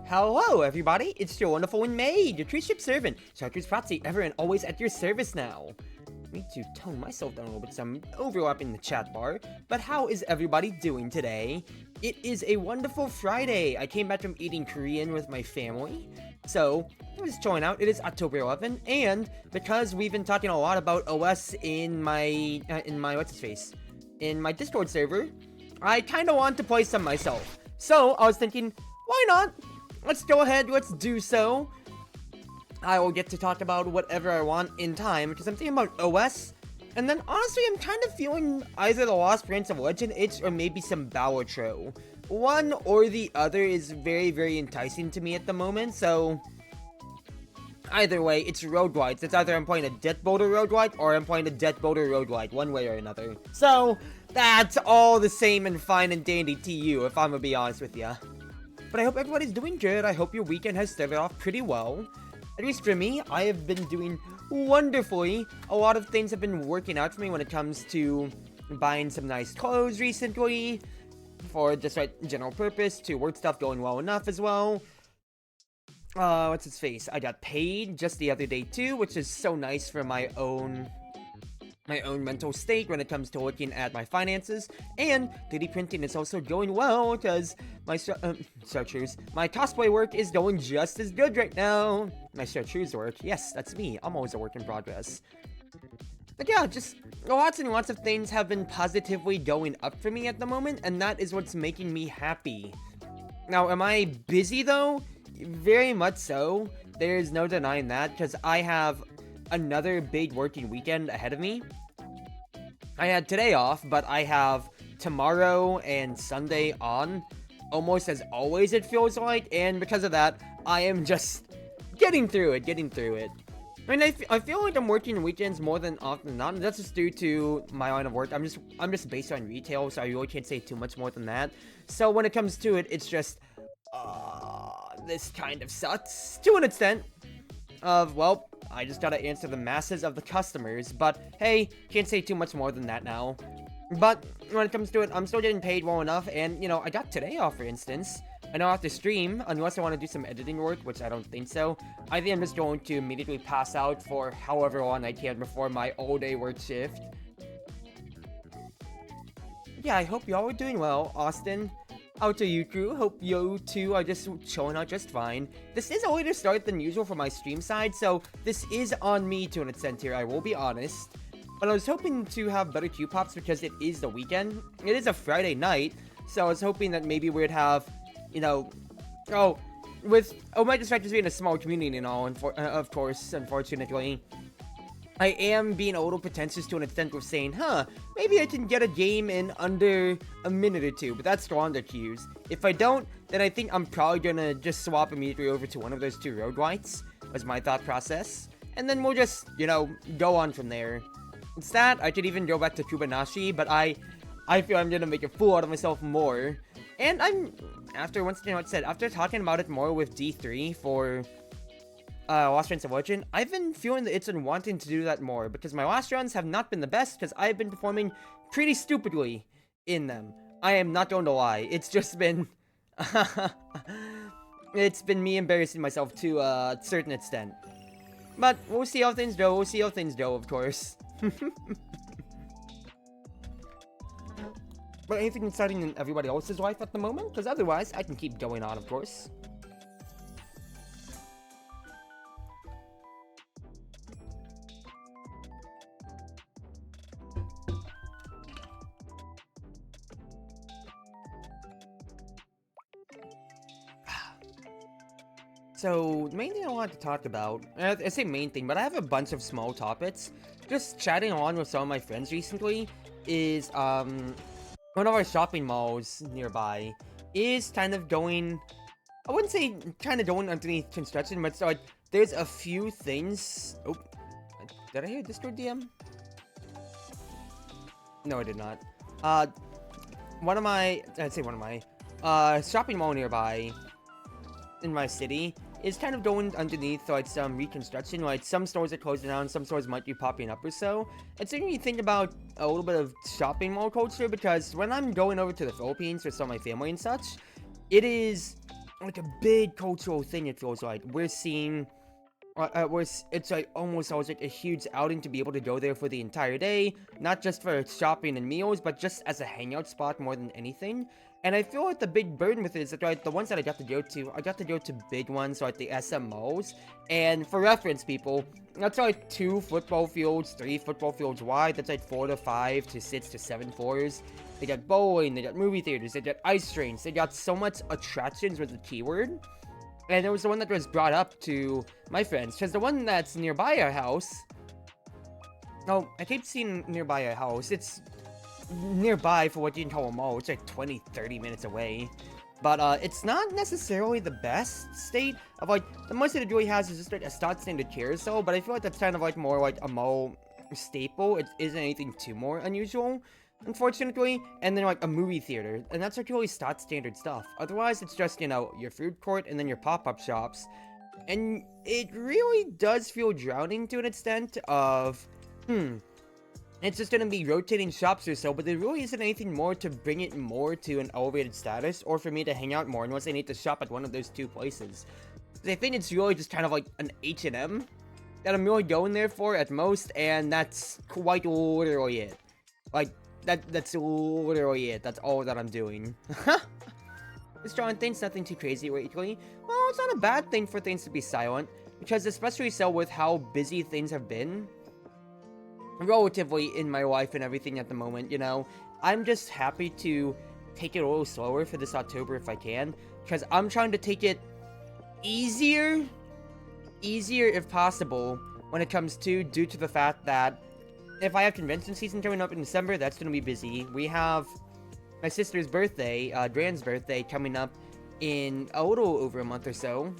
Hello everybody, it's your Wonderful Wind Mage, your Cruz Ship servant, Chartreuse Proxy, ever and always at your service now. I need to tone myself down a little bit, some overlap in the chat bar, but how is everybody doing today? It is a wonderful Friday. I came back from eating Korean with my family, so I'm just chilling out. It is October 11th, and because we've been talking a lot about OS in my Discord server, I kind of want to play some myself. So I was thinking, why not? Let's go ahead, let's do so. I will get to talk about whatever I want in time, because I'm thinking about OS, and then honestly, I'm kind of feeling either the Lost Branch of Legend itch, or maybe some Balatro. One or the other is very, very enticing to me at the moment, so either way, it's roguelites. It's either I'm playing a Death Boulder roguelite, or I'm playing a Death Boulder roguelite, one way or another. So, that's all the same and fine and dandy to you, if I'm gonna be honest with ya. But I hope everybody's doing good. I hope your weekend has started off pretty well. At least for me, I have been doing wonderfully. A lot of things have been working out for me when it comes to buying some nice clothes recently. For just like general purpose, to work stuff going well enough as well. What's its face? I got paid just the other day too, which is so nice for my own mental state when it comes to looking at my finances. And 3D printing is also going well because my Chartreuse, my cosplay work is going just as good right now. My Chartreuse work, yes, that's me. I'm always a work in progress. But yeah, just lots and lots of things have been positively going up for me at the moment, and that is what's making me happy. Now, am I busy though? Very much so. There's no denying that, because I have another big working weekend ahead of me. I had today off, but I have tomorrow and Sunday on, almost as always it feels like, and because of that, I am just getting through it. I mean, I feel like I'm working weekends more than often than not, and that's just due to my line of work. I'm just based on retail, so I really can't say too much more than that. So when it comes to it, it's just, this kind of sucks, to an extent, of, well, I just gotta answer the masses of the customers, but hey, can't say too much more than that now. But when it comes to it, I'm still getting paid well enough, and, you know, I got today off, for instance. I don't have to stream, unless I want to do some editing work, which I don't think so. I think I'm just going to immediately pass out for however long I can before my all-day work shift. Yeah, I hope y'all are doing well, Austin. Out to you, crew. Hope you two are just chilling out just fine. This is a later start than usual for my stream side, so this is on me to an extent here, I will be honest. But I was hoping to have better Q-Pops because it is the weekend. It is a Friday night, so I was hoping that maybe we'd have, you know, with Omega Strikers being a small community and all, of course, unfortunately, I am being a little pretentious to an extent of saying, maybe I can get a game in under a minute or two, but that's still on the queues. If I don't, then I think I'm probably gonna just swap immediately over to one of those two roguelites, was my thought process, and then we'll just, you know, go on from there. Instead, I could even go back to Kubanashi, but I feel I'm gonna make a fool out of myself more. And after talking about it more with D3 for Lost Branch of Legend, I've been feeling the itch and wanting to do that more, because my last runs have not been the best, because I've been performing pretty stupidly in them. I am not going to lie, it's just been, it's been me embarrassing myself to a certain extent. But we'll see how things go, of course. But anything exciting in everybody else's life at the moment? Because otherwise, I can keep going on, of course. So, the main thing I wanted to talk about, I say main thing, but I have a bunch of small topics. Just chatting along with some of my friends recently is, one of our shopping malls nearby is kind of going, I wouldn't say kind of going underneath construction, but so, like, there's a few things. Oh, did I hear Discord DM? No, I did not. Shopping mall nearby in my city is kind of going underneath, like, some reconstruction. Like, some stores are closing down, some stores might be popping up or so. It's making me think about a little bit of shopping mall culture, because when I'm going over to the Philippines with some of my family and such, it is like a big cultural thing. It feels like we're seeing. It's like almost always like a huge outing to be able to go there for the entire day, not just for shopping and meals, but just as a hangout spot more than anything. And I feel like the big burden with it is that like the ones that I got to go to big ones like the SMOs. And for reference, people, that's like 2 football fields, 3 football fields wide. That's like 4 to 5 to 6 to 7 floors. They got bowling, they got movie theaters, they got ice rinks, they got so much attractions with the keyword. And it was the one that was brought up to my friends, because the one that's nearby our house... No, I keep seeing nearby our house. It's nearby for what you can call a mall. It's like 20-30 minutes away. But it's not necessarily the best state of like... The most that it really has is just like a stock standard carousel, but I feel like that's kind of like more like a mall staple. It isn't anything too more unusual, unfortunately. And then like a movie theater, and that's like really stock standard stuff. Otherwise, it's just, you know, your food court and then your pop-up shops. And it really does feel drowning to an extent of, it's just gonna be rotating shops or so, but there really isn't anything more to bring it more to an elevated status, or for me to hang out more unless I need to shop at one of those 2 places. I think it's really just kind of like an H&M that I'm really going there for at most, and that's quite literally it. Like, that's literally it. That's all that I'm doing. This drawing thing's nothing too crazy lately. Well, it's not a bad thing for things to be silent, because especially so with how busy things have been, relatively in my life and everything at the moment, you know, I'm just happy to take it a little slower for this October if I can, because I'm trying to take it easier if possible when it comes to, due to the fact that if I have convention season coming up in December, that's going to be busy. We have my sister's birthday, Dran's birthday, coming up in a little over a month or so.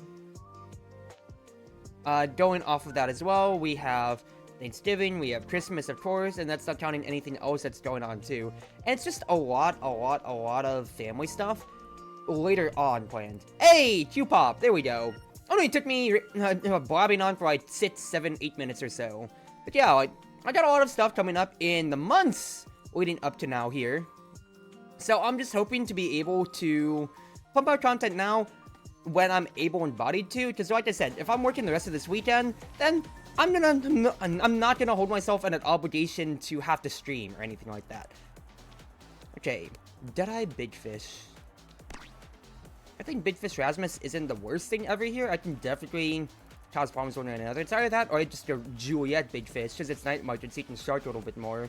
Going off of that as well, we have Thanksgiving, we have Christmas, of course, and that's not counting anything else that's going on too. And it's just a lot of family stuff later on planned. Hey, Q-Pop, there we go. Only took me blabbing on for like 6, 7, 8 minutes or so. But yeah, like, I got a lot of stuff coming up in the months leading up to now here. So I'm just hoping to be able to pump out content now when I'm able and bodied to. Because like I said, if I'm working the rest of this weekend, then I'm not gonna hold myself in an obligation to have to stream or anything like that. Okay, Deadeye Big Fish. I think Big Fish Rasmus isn't the worst thing ever here. I can definitely cause problems one way or another. It's either that or I just go Juliet Big Fish, because it's night market, so you can shark a little bit more.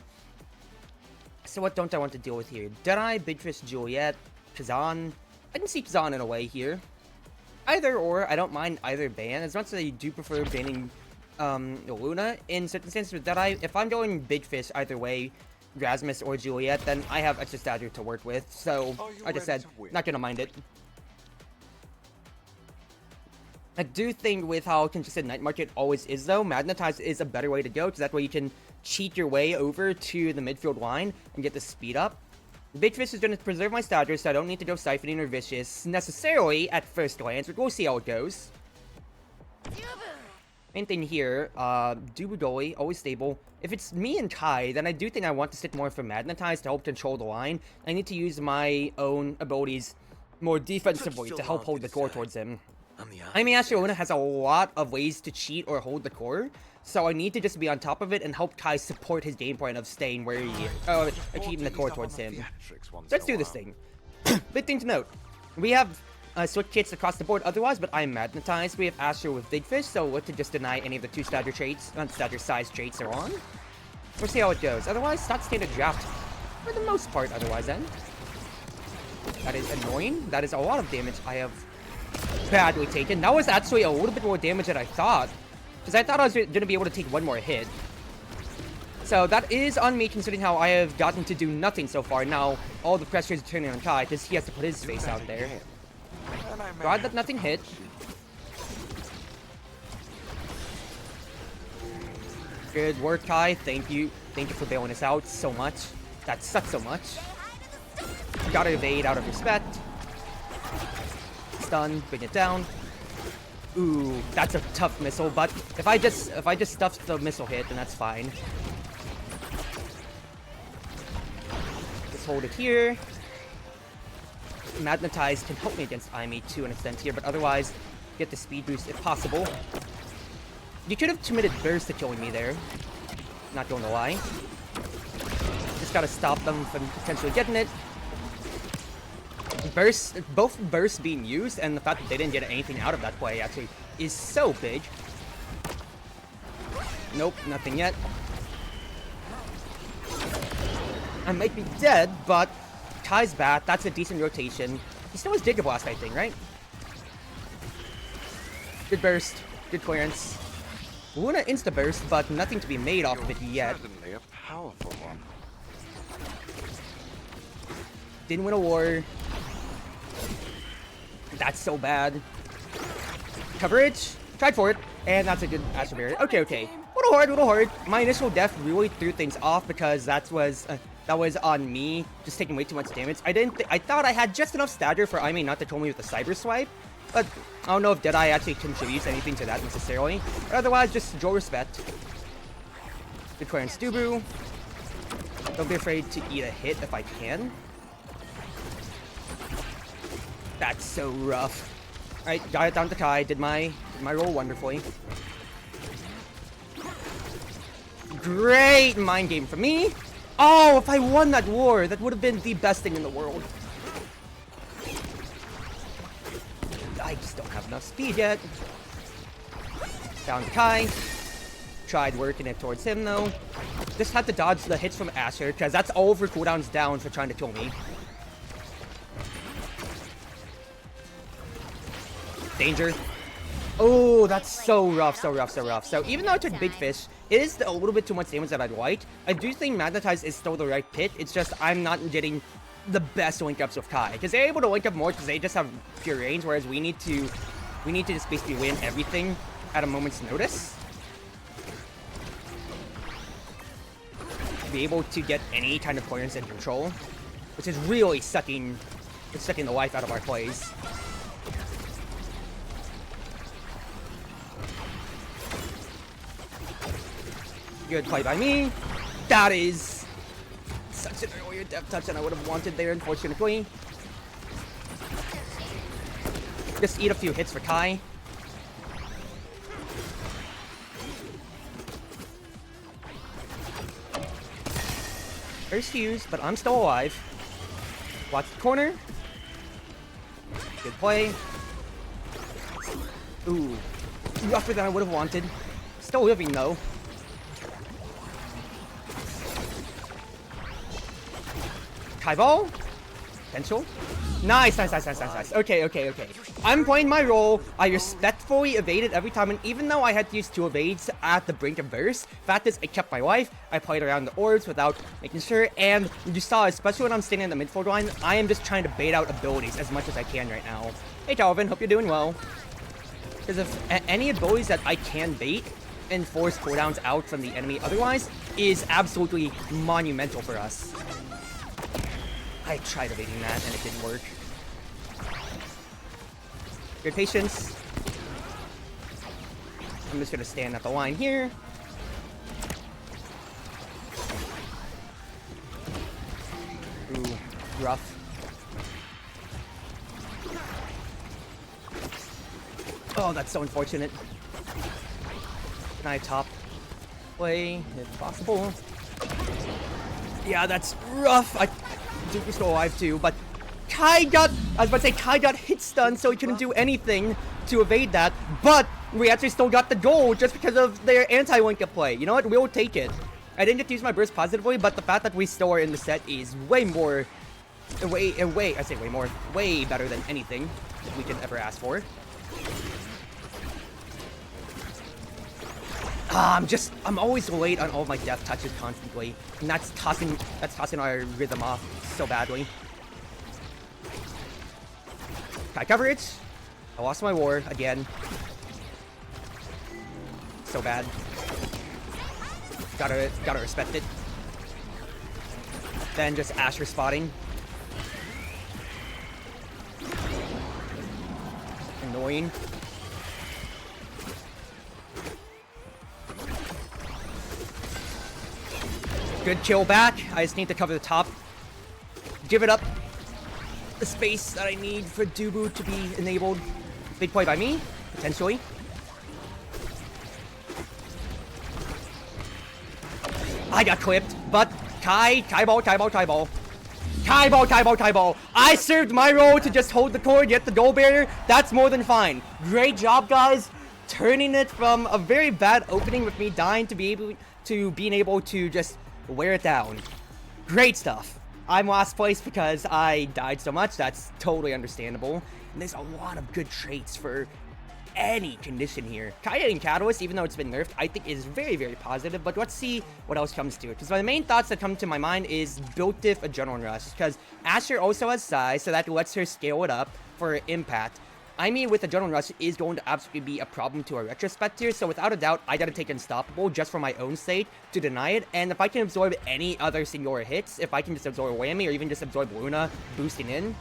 So what don't I want to deal with here? Deadeye, Big Fish, Juliet, Kazan. I can see Kazan in a way here. Either or, I don't mind either ban, as much as I do prefer banning Luna in certain senses with Deadeye. If I'm going Big Fish either way, Rasmus or Juliet, then I have extra stature to work with. So, like I said, not gonna mind it. I do think with how consistent Night Market always is though, Magnetize is a better way to go, because that way you can cheat your way over to the midfield line and get the speed up. Big Fish is going to preserve my stature, so I don't need to go Siphoning or Vicious necessarily at first glance, but we'll see how it goes. Main thing here, Dubudoli, always stable. If it's me and Kai, then I do think I want to stick more for Magnetize to help control the line. I need to use my own abilities more defensively to help hold the core towards him. I mean, Astro Luna has a lot of ways to cheat or hold the core, so I need to just be on top of it and help Kai support his game plan of staying where he keeping the core towards him. Let's do this thing. Big thing to note, we have switch kits across the board otherwise, but I'm Magnetized. We have Astro with Big Fish, so what to just deny any of the 2 stature traits, non-stature size traits are on. We'll see how it goes. Otherwise, not standard draft for the most part otherwise then. That is annoying. That is a lot of damage I have badly taken. That was actually a little bit more damage than I thought, because I thought I was going to be able to take one more hit. So that is on me, considering how I have gotten to do nothing so far. Now all the pressure is turning on Kai, because he has to put his face out there. Glad that nothing hit. Good work, Kai. Thank you for bailing us out so much. That sucks so much. Gotta evade out of respect. Stun, bring it down. Ooh, that's a tough missile, but if I just stuff the missile hit, then that's fine. Just hold it here. Magnetize can help me against Imi to an extent here, but otherwise, get the speed boost if possible. You could have committed burst to killing me there. Not gonna lie. Just gotta stop them from potentially getting it. Burst, both bursts being used, and the fact that they didn't get anything out of that play actually is so big. Nope, nothing yet. I might be dead, but Kai's back. That's a decent rotation. He still has Giga Blast, I think, right? Good burst, good clearance. Luna insta burst, but nothing to be made off of it yet. Certainly a powerful one. Didn't win a war. That's so bad. Coverage. Tried for it. And that's a good Astral Barrier. Okay, okay. Little hard. My initial death really threw things off because that was on me just taking way too much damage. I thought I had just enough stagger for Imi not to kill me with the Cyber Swipe. But I don't know if Deadeye actually contributes anything to that necessarily. But otherwise, just Joe respect. Good clearance Dubu. Don't be afraid to eat a hit if I can. That's so rough. Alright, got it down to Kai. Did my roll wonderfully. Great mind game for me. Oh, if I won that war, that would have been the best thing in the world. I just don't have enough speed yet. Down to Kai. Tried working it towards him though. Just had to dodge the hits from Asher, because that's all of her cooldowns down for trying to kill me. Danger. Oh, that's so rough, so rough, so rough. So even though I took Big Fish, it is a little bit too much damage that I'd like. I do think Magnetize is still the right pick. It's just I'm not getting the best link ups with Kai, because they're able to link up more because they just have pure range, whereas we need to just basically win everything at a moment's notice. Be able to get any kind of clearance and control, which is really sucking the life out of our plays. Good play by me. That is such an earlier death touch than I would have wanted there, unfortunately. Just eat a few hits for Kai. First fuse, but I'm still alive. Watch the corner. Good play. Ooh. Rougher than I would have wanted. Still living though. Kai ball. Potential. Nice. Okay. I'm playing my role. I respectfully evaded every time, and even though I had to use 2 evades at the brink of burst, fact is I kept my life. I played around the orbs without making sure, and you saw, especially when I'm standing in the midfield line, I am just trying to bait out abilities as much as I can right now. Hey Calvin, hope you're doing well. Because if any abilities that I can bait and force cooldowns out from the enemy otherwise is absolutely monumental for us. I tried evading that and it didn't work. Good patience. I'm just gonna stand at the line here. Ooh, rough. Oh, that's so unfortunate. Can I top play if possible? Yeah, that's rough. Duke is still alive too, but Kai got hit stun, so he couldn't do anything to evade that, but we actually still got the goal just because of their anti-link up play. You know what? We'll take it. I didn't get to use my burst positively, but the fact that we still are in the set is way better than anything we can ever ask for. I'm always late on all of my death touches constantly, and that's tossing our rhythm off so badly. Kai coverage. I lost my war again. So bad. Gotta respect it. Then just Asher spotting. Annoying. Good kill back. I just need to cover the top. Give it up. the space that I need for Dubu to be enabled. Big play by me, potentially. I got clipped, but Kai ball. I served my role to just hold the core, get the goal barrier. That's more than fine. Great job, guys. Turning it from a very bad opening with me dying to being able to just wear it down. Great stuff. I'm last place because I died so much. That's totally understandable. And there's a lot of good traits for any condition here. Kaya and Catalyst, even though it's been nerfed, I think is very, very positive, but let's see what else comes to it. Because my main thoughts that come to my mind is build diff Adrenaline Rush, because Asher also has size, so that lets her scale it up for impact. I mean, with Adrenaline Rush is going to absolutely be a problem to a retrospect here, so without a doubt, I gotta take Unstoppable just for my own sake to deny it, and if I can absorb any other Singular hits, if I can just absorb Whammy or even just absorb Luna boosting in,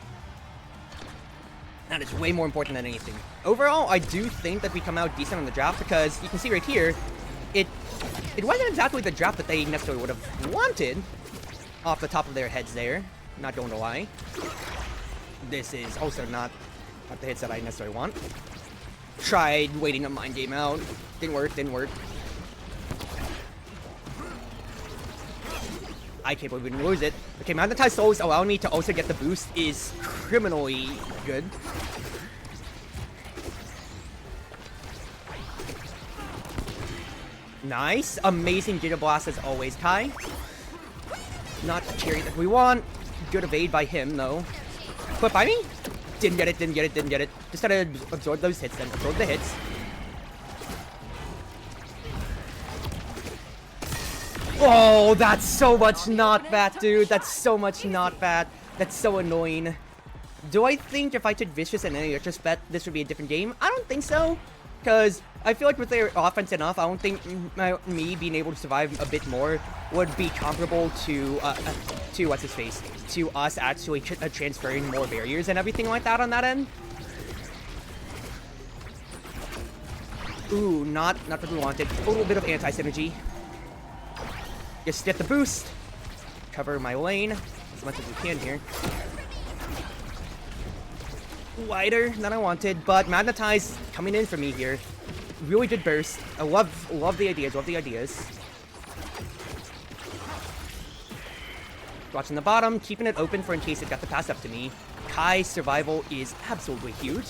that is way more important than anything. Overall, I do think that we come out decent on the draft because you can see right here, it wasn't exactly the draft that they necessarily would have wanted off the top of their heads there. Not going to lie. This is also not the hits that I necessarily want. Tried waiting a mind game out. Didn't work. I can't believe we didn't lose it. Okay, Magnetized Souls allowing me to also get the boost is criminally good. Nice. Amazing Giga Blast as always, Kai. Not the carry that we want. Good evade by him, though. Clip by me? Didn't get it. Just gotta absorb those hits then. Absorb the hits. Oh, that's so much not bad, dude. That's so much not bad. That's so annoying. Do I think if I took Vicious in any retrospect, this would be a different game? I don't think so. Because I feel like with their offense enough, I don't think me being able to survive a bit more would be comparable to what's-his-face? To us actually transferring more barriers and everything like that on that end. Ooh, not what we wanted. A little bit of anti-synergy. Just get the boost. Cover my lane as much as we can here. Wider than I wanted, but Magnetize coming in for me here. Really good burst. I love the ideas, Watching the bottom, keeping it open for in case it got the pass up to me. Kai's survival is absolutely huge.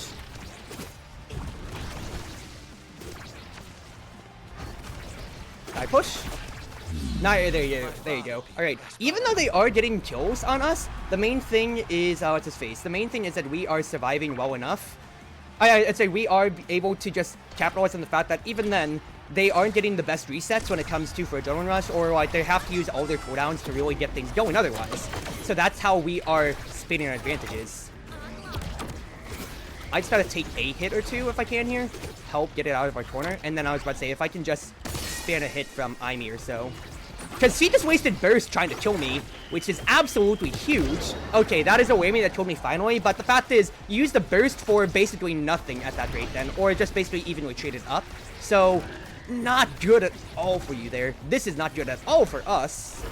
Kai push. There you go. Alright, even though they are getting kills on us, the main thing is, the main thing is that we are surviving well enough. I'd say we are able to just capitalize on the fact that even then, they aren't getting the best resets when it comes to for Adrenaline Rush, or like they have to use all their cooldowns to really get things going otherwise. So that's how we are spinning our advantages. I just gotta take a hit or two if I can here, help get it out of our corner, and then I was about to say, if I can just span a hit from Aimee or so. Because he just wasted burst trying to kill me, which is absolutely huge. Okay, that is a whammy that killed me finally, but the fact is, you used the burst for basically nothing at that rate then, or just basically evenly traded up. So, not good at all for you there. This is not good at all for us.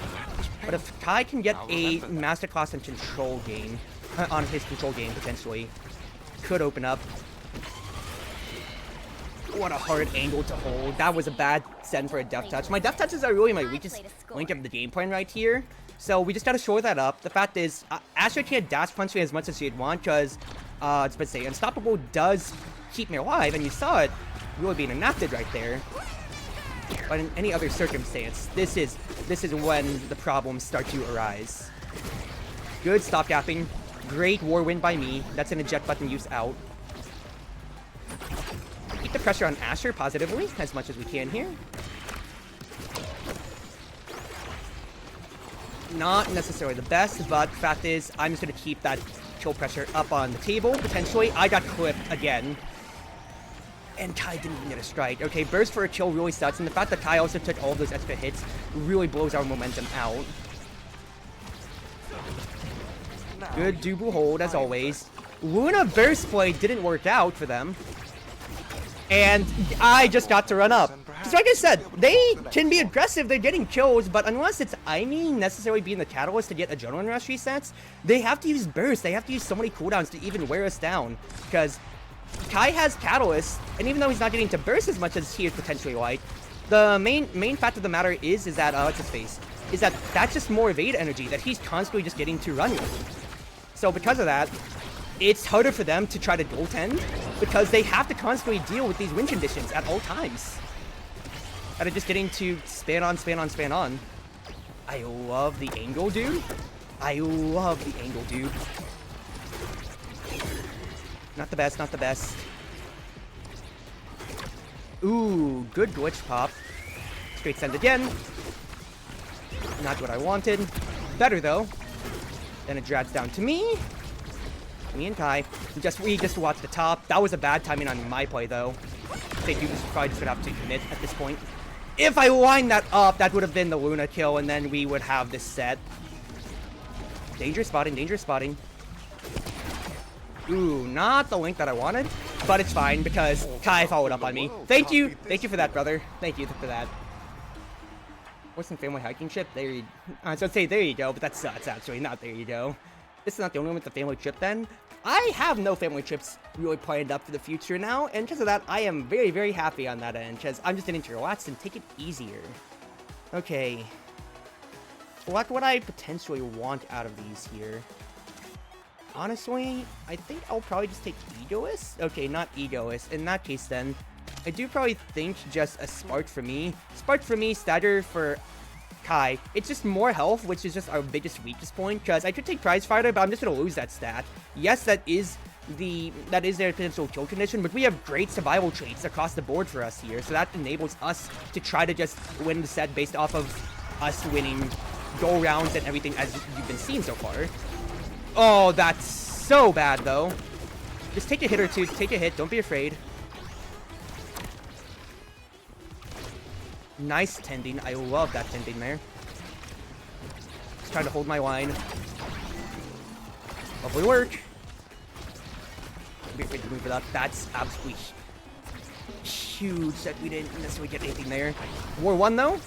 But if Kai can get a masterclass in control game, on his control game potentially, could open up. What a hard angle to hold. That was a bad send for a Death Touch. My Death Touches are really my weakest link of the game plan right here. So we just gotta shore that up. The fact is, Asher can't dash punch me as much as she'd want because, let's say, Unstoppable does keep me alive, and you saw it really being enacted right there. But in any other circumstance, this is when the problems start to arise. Good stopgapping. Great War Wind by me. That's an eject button use out. Keep the pressure on Asher positively as much as we can here. Not necessarily the best, but the fact is, I'm just going to keep that kill pressure up on the table, potentially. I got clipped again. And Kai didn't even get a strike. Okay, burst for a kill really sucks, and the fact that Kai also took all of those extra hits really blows our momentum out. Good Dubu hold, as always. Luna burst play didn't work out for them. And I just got to run up. Because like I said, they can be aggressive, they're getting kills, but unless it's Aimee necessarily being the catalyst to get Adrenaline Rush resets, they have to use burst, they have to use so many cooldowns to even wear us down. Because Kai has Catalyst, and even though he's not getting to burst as much as he is potentially like, the main fact of the matter is that, what's his face, is that that's just more evade energy that he's constantly just getting to run with. So because of that, it's harder for them to try to goaltend, because they have to constantly deal with these win conditions at all times. That are just getting to span on, span on, span on. I love the angle, dude. I love the angle, dude. Not the best, not the best. Ooh, good glitch pop. Straight send again. Not what I wanted. Better, though. Then it drags down to me. Me and Kai. We just watched the top. That was a bad timing on my play, though. They do probably just would have to commit at this point. If I lined that up, that would have been the Luna kill, and then we would have this set. Dangerous spotting, dangerous spotting. Ooh, not the link that I wanted, but it's fine because Kai followed up on me. Thank you for that, brother. Thank you for that. What's some family hiking trip? There you, I was gonna say there you go, but that's actually not there you go. This is not the only one with the family trip then. I have no family trips really planned up for the future now, and because of that, I am very, very happy on that end, because I'm just getting to relax and take it easier. Okay. What would I potentially want out of these here? Honestly, I think I'll probably just take Egoist. Okay, not Egoist. In that case, then, I do probably think just a Spark for me. Spark for me, Stagger for Kai. It's just more health, which is just our biggest weakest point, because I could take Prize Fighter, but I'm just going to lose that stat. Yes, that is their potential kill condition, but we have great survival traits across the board for us here, so that enables us to try to just win the set based off of us winning goal rounds and everything as you've been seeing so far. Oh, that's so bad, though. Just take a hit or two. Take a hit. Don't be afraid. Nice tending. I love that tending there. Just trying to hold my line. Lovely work. Don't be afraid to move for that. That's absolutely huge that we didn't necessarily get anything there. War 1, though.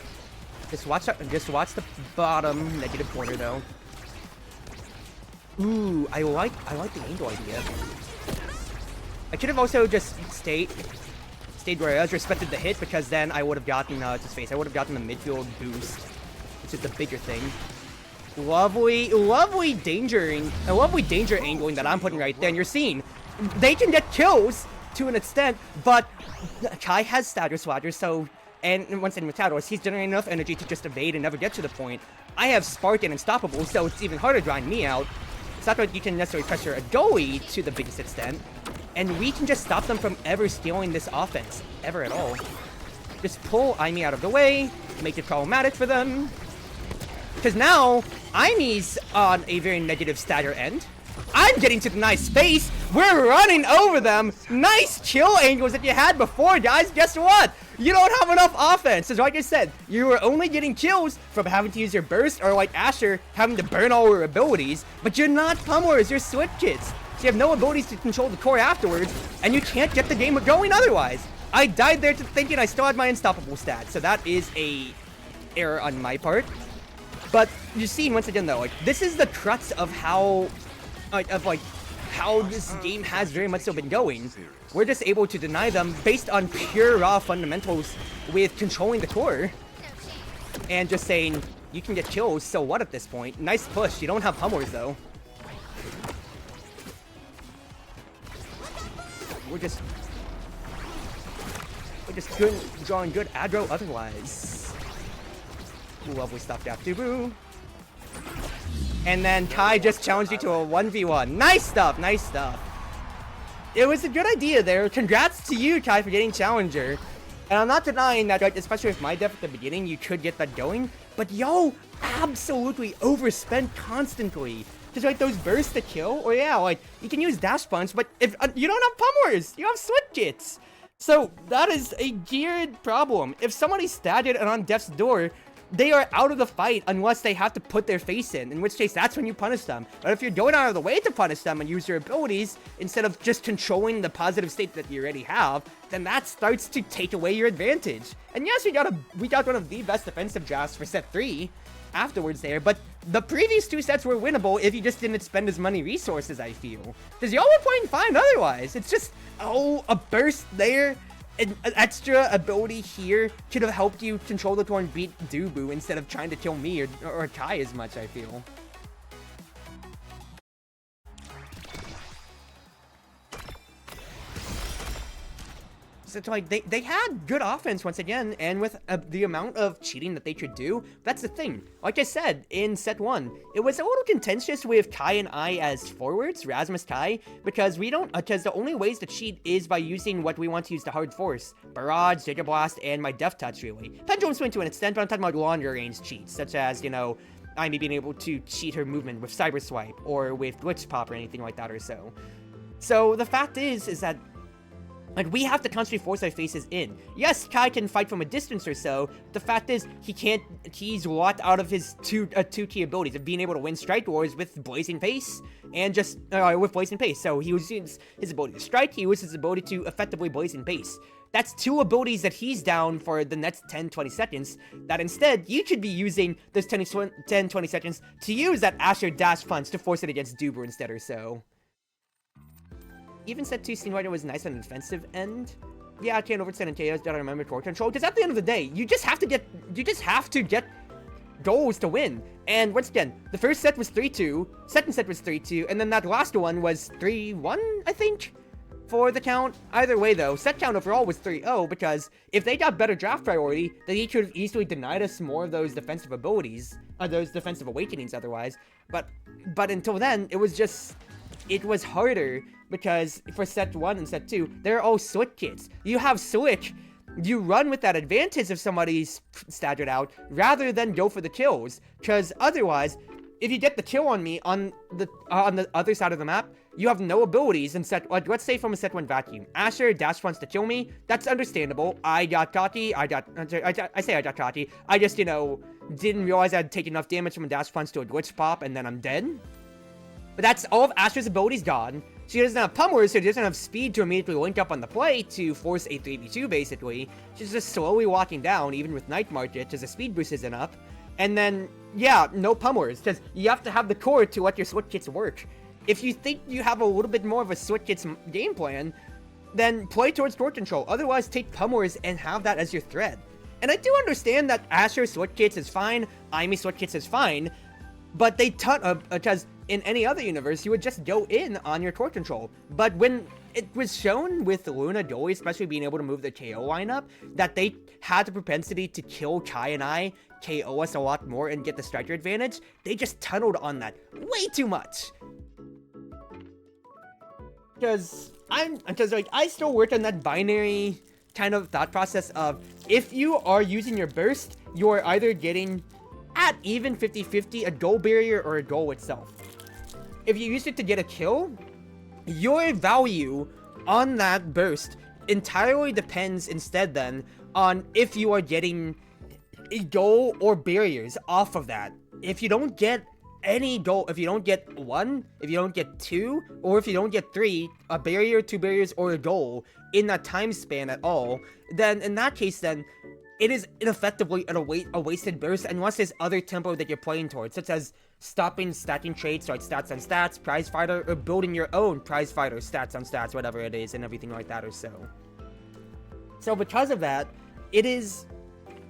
Just watch the bottom negative corner, though. Ooh, I like the angle idea. I could have also just stayed where I was, respected the hit, because then I would have gotten I would have gotten the midfield boost, which is the bigger thing. Lovely danger angling that I'm putting right there, and you're seeing they can get kills to an extent, but Kai has Stagger Swagger, so, and once in Metados, he's generating enough energy to just evade and never get to the point. I have Spark and Unstoppable, so it's even harder to grind me out. It's not that you can necessarily pressure a goalie to the biggest extent, and we can just stop them from ever stealing this offense, ever at all. Just pull Aimee out of the way, make it problematic for them. Because now, Aimee's on a very negative stagger end. I'm getting to the nice space. We're running over them. Nice kill angles that you had before, guys. Guess what? You don't have enough offense. So like I said, you were only getting kills from having to use your burst, or like Asher, having to burn all your abilities. But you're not pummelers, you're switch kits. So you have no abilities to control the core afterwards, and you can't get the game going otherwise. I died there to thinking I still had my unstoppable stat, so that is a error on my part. But you see, once again though, like, this is the crux of how this game has very much so been going. We're just able to deny them based on pure raw fundamentals with controlling the core. And just saying, you can get kills, so what at this point? Nice push, you don't have pummelers though. We're just good, drawing good aggro otherwise. Lovely stuff, Vtuber. And then Kai just challenged you to a 1v1. Nice stuff, nice stuff. It was a good idea there. Congrats to you, Kai, for getting Challenger. And I'm not denying that, like, especially with my death at the beginning, you could get that going. But yo, absolutely overspent constantly. Because like those bursts to kill, or yeah, like you can use dash punch, but if you don't have pummelers, you have switch kits. So that is a geared problem. If somebody's staggered and on death's door, they are out of the fight unless they have to put their face in which case that's when you punish them. But if you're going out of the way to punish them and use your abilities instead of just controlling the positive state that you already have, then that starts to take away your advantage. And yes, we got one of the best defensive drafts for set 3 afterwards there, but the previous 2 sets were winnable if you just didn't spend as many resources, I feel. Because y'all were playing fine otherwise. It's just, oh, a burst there, an extra ability here could have helped you control the turn, beat Dubu instead of trying to kill me or Kai as much, I feel. So like they had good offense once again, and with the amount of cheating that they could do, that's the thing. Like I said in set 1, it was a little contentious with Kai and I as forwards, Rasmus Kai, because the only ways to cheat is by using what we want to use to hard force, Barrage, Giga Blast, and my Death Touch really. Pendulum Swing to an extent, but I'm talking about longer range cheats, such as, you know, Amy being able to cheat her movement with Cyber Swipe or with Glitch Pop or anything like that or so. So the fact is that like, we have to constantly force our faces in. Yes, Kai can fight from a distance or so. The fact is, he's locked out of his two key abilities of being able to win Strike Wars with Blazing Pace and just, with Blazing Pace. So he uses his ability to strike, he uses his ability to effectively Blazing Pace. That's 2 abilities that he's down for the next 10-20 seconds, that instead, you could be using those 10-20 seconds to use that Asher Dash Punch to force it against Duber instead or so. Even set 2 Steam Rider was nice on the defensive end. Yeah, I can't overextend and KOs, gotta remember core control, because at the end of the day, you just have to get goals to win. And once again, the first set was 3-2, second set was 3-2, and then that last one was 3-1, I think, for the count. Either way though, set count overall was 3-0, because if they got better draft priority, then he could have easily denied us more of those defensive abilities, those defensive awakenings otherwise. But until then, it was harder, because for set 1 and set 2, they're all Slick kits. You have Slick, you run with that advantage if somebody's staggered out, rather than go for the kills. Because otherwise, if you get the kill on me on the other side of the map, you have no abilities in set, like, let's say from a set 1 vacuum. Asher dash wants to kill me, that's understandable. I got cocky, I got cocky. I just, you know, didn't realize I'd take enough damage from a dash punch to a glitch pop, and then I'm dead. But that's all of Asher's abilities gone. She doesn't have Pummelers, so she doesn't have speed to immediately link up on the play to force a 3v2, basically. She's just slowly walking down, even with Night Market, because the speed boost isn't up. And then, yeah, no Pummelers, because you have to have the core to let your Switch kits work. If you think you have a little bit more of a Switch kits game plan, then play towards core control. Otherwise, take Pummelers and have that as your threat. And I do understand that Asher Switch kits is fine, Aimi Switch kits is fine, but they because in any other universe, you would just go in on your core control. But when it was shown with Luna Dolly, especially being able to move the KO lineup, that they had the propensity to kill Kai and I, KO us a lot more, and get the striker advantage, they just tunneled on that way too much. Because like, I still work on that binary kind of thought process of, if you are using your burst, you are either getting at even 50-50 a goal barrier or a goal itself. If you use it to get a kill, your value on that burst entirely depends instead then on if you are getting a goal or barriers off of that. If you don't get any goal, if you don't get 1, if you don't get 2, or if you don't get 3, a barrier, 2 barriers, or a goal in that time span at all, then in that case then, it is effectively a wasted burst unless there's other tempo that you're playing towards, such as stopping stacking traits, like stats on stats, prize fighter, or building your own prize fighter, stats on stats, whatever it is, and everything like that or so. So because of that, it is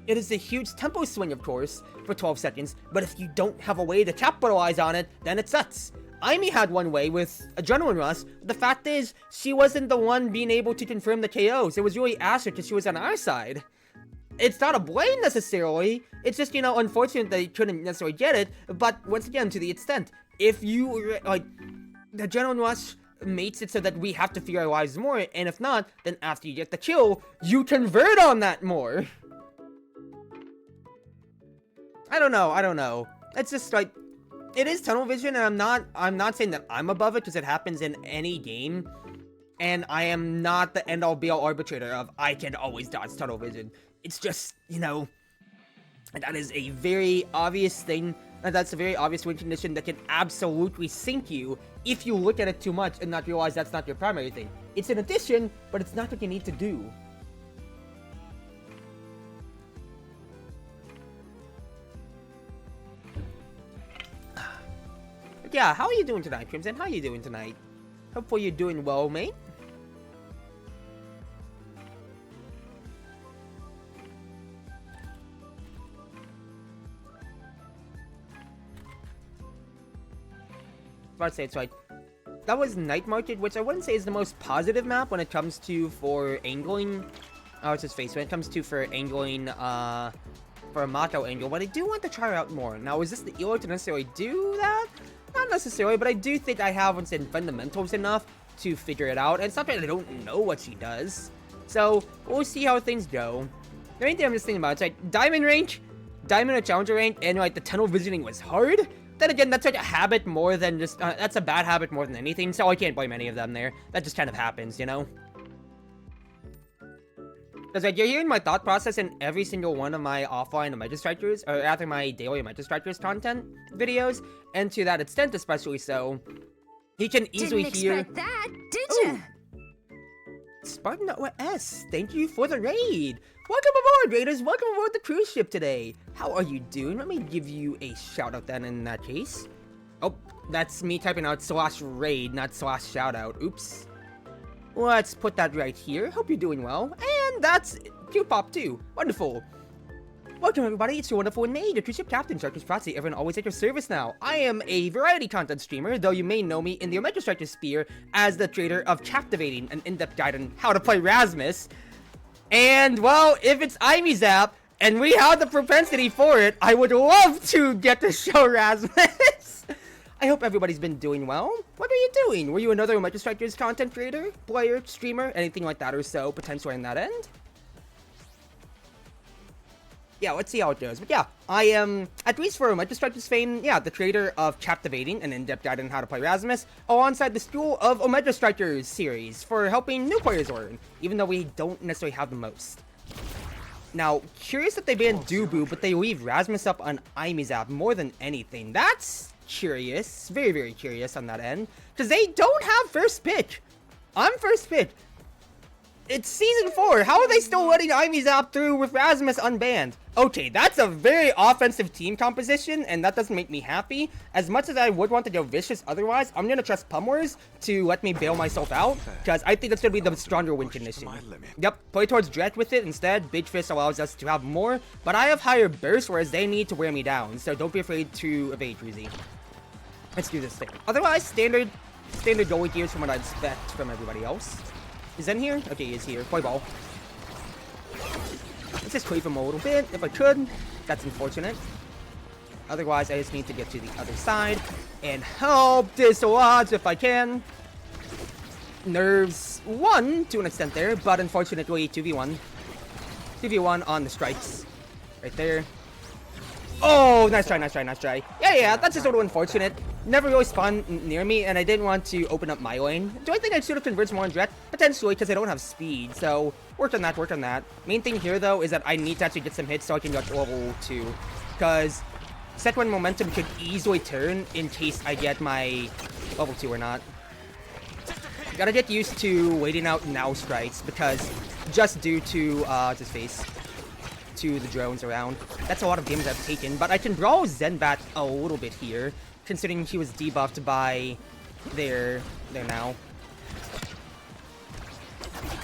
a huge tempo swing, of course, for 12 seconds, but if you don't have a way to capitalize on it, then it sucks. Aimi had one way with Adrenaline Rush. The fact is, she wasn't the one being able to confirm the KOs. It was really Asher, because she was on our side. It's not a blame necessarily, it's just, you know, unfortunate that you couldn't necessarily get it, but once again, to the extent, if you, like, the Adrenaline Rush makes it so that we have to figure our lives more, and if not, then after you get the kill, you convert on that more. I don't know. It's just, like, it is tunnel vision, and I'm not saying that I'm above it, because it happens in any game, and I am not the end-all be-all arbitrator of I can always dodge tunnel vision. It's just, you know, And that is a very obvious thing. And that's a very obvious win condition that can absolutely sink you if you look at it too much and not realize that's not your primary thing. It's an addition, but it's not what you need to do. But yeah, how are you doing tonight, Crimson? How are you doing tonight? Hopefully you're doing well, mate. I'd say it's like that was Night Market, which I wouldn't say is the most positive map when it comes to for angling. Oh, it's his face. When it comes to for angling, for a Mako angle, but I do want to try her out more. Now, is this the elo to necessarily do that? Not necessarily, but I do think I have once in fundamentals enough to figure it out. And it's not that I don't know what she does. So we'll see how things go. The main thing I'm just thinking about is like diamond range, diamond or challenger range, and like the tunnel visioning was hard. Then again, that's like a habit more than just, that's a bad habit more than anything, so I can't blame any of them there. That just kind of happens, you know? Because like, you're hearing my thought process in every single one of my offline Omega Strikers, or after my daily Omega Strikers content videos, and to that extent especially so, you can easily hear— Didn't expect that, did ya? Spartan OS, thank you for the raid! Welcome aboard, raiders! Welcome aboard the cruise ship today! How are you doing? Let me give you a shout out then in that case. Oh, that's me typing out /raid, not /shoutout. Oops. Let's put that right here. Hope you're doing well. And that's Q-Pop too. Wonderful. Welcome everybody, it's your Wonderful Wind Mage, the Cruz Ship Captain, Chartreuse Proxy, everyone always at your service now. I am a variety content streamer, though you may know me in the Omega Striker sphere as the creator of Captivating, an in-depth guide on how to play Rasmus. And, well, if it's IMEZAP, and we have the propensity for it, I would love to get to show Rasmus. I hope everybody's been doing well. What are you doing? Were you another Omega Strikers content creator, player, streamer, anything like that or so, potentially on that end? Yeah, let's see how it goes. But yeah, I am, at least for Omega Strikers fame, yeah, the creator of Captivating, an in-depth guide on how to play Rasmus, alongside the School of Omega Strikers series for helping new players learn, even though we don't necessarily have the most. Now, curious that they banned Dubu, but they leave Rasmus up on IMEZAP more than anything. That's curious, very, very curious on that end, because they don't have first pick. I'm first pick. It's season 4. How are they still letting IMEZAP through with Rasmus unbanned? Okay, that's a very offensive team composition, and that doesn't make me happy. As much as I would want to go vicious otherwise, I'm gonna trust Pumwars to let me bail myself out, because I think that's gonna be the stronger win condition. Yep, play towards Dret with it instead. Big Fist allows us to have more, but I have higher burst, whereas they need to wear me down, so don't be afraid to evade, Druzy. Let's do this thing. Otherwise, standard goalie gears from what I'd expect from everybody else. Is Zen here? Okay, he is here. Play ball. Let's just cleave him a little bit, if I could. That's unfortunate. Otherwise, I just need to get to the other side and help dislodge if I can. Nerves 1 to an extent there, but unfortunately 2v1. 2v1 on the strikes. Right there. Oh, nice try, nice try, nice try. Yeah, that's just a little unfortunate. Never really spawned near me, and I didn't want to open up my lane. Do I think I should have converged more on Dret? Potentially, because I don't have speed, so work on that, work on that. Main thing here, though, is that I need to actually get some hits so I can go to level 2, because set 1 momentum could easily turn in case I get my level 2 or not. Gotta get used to waiting out now strikes, because just due to, his face, to the drones around. That's a lot of damage I've taken, but I can draw Zen back a little bit here, considering he was debuffed by there now.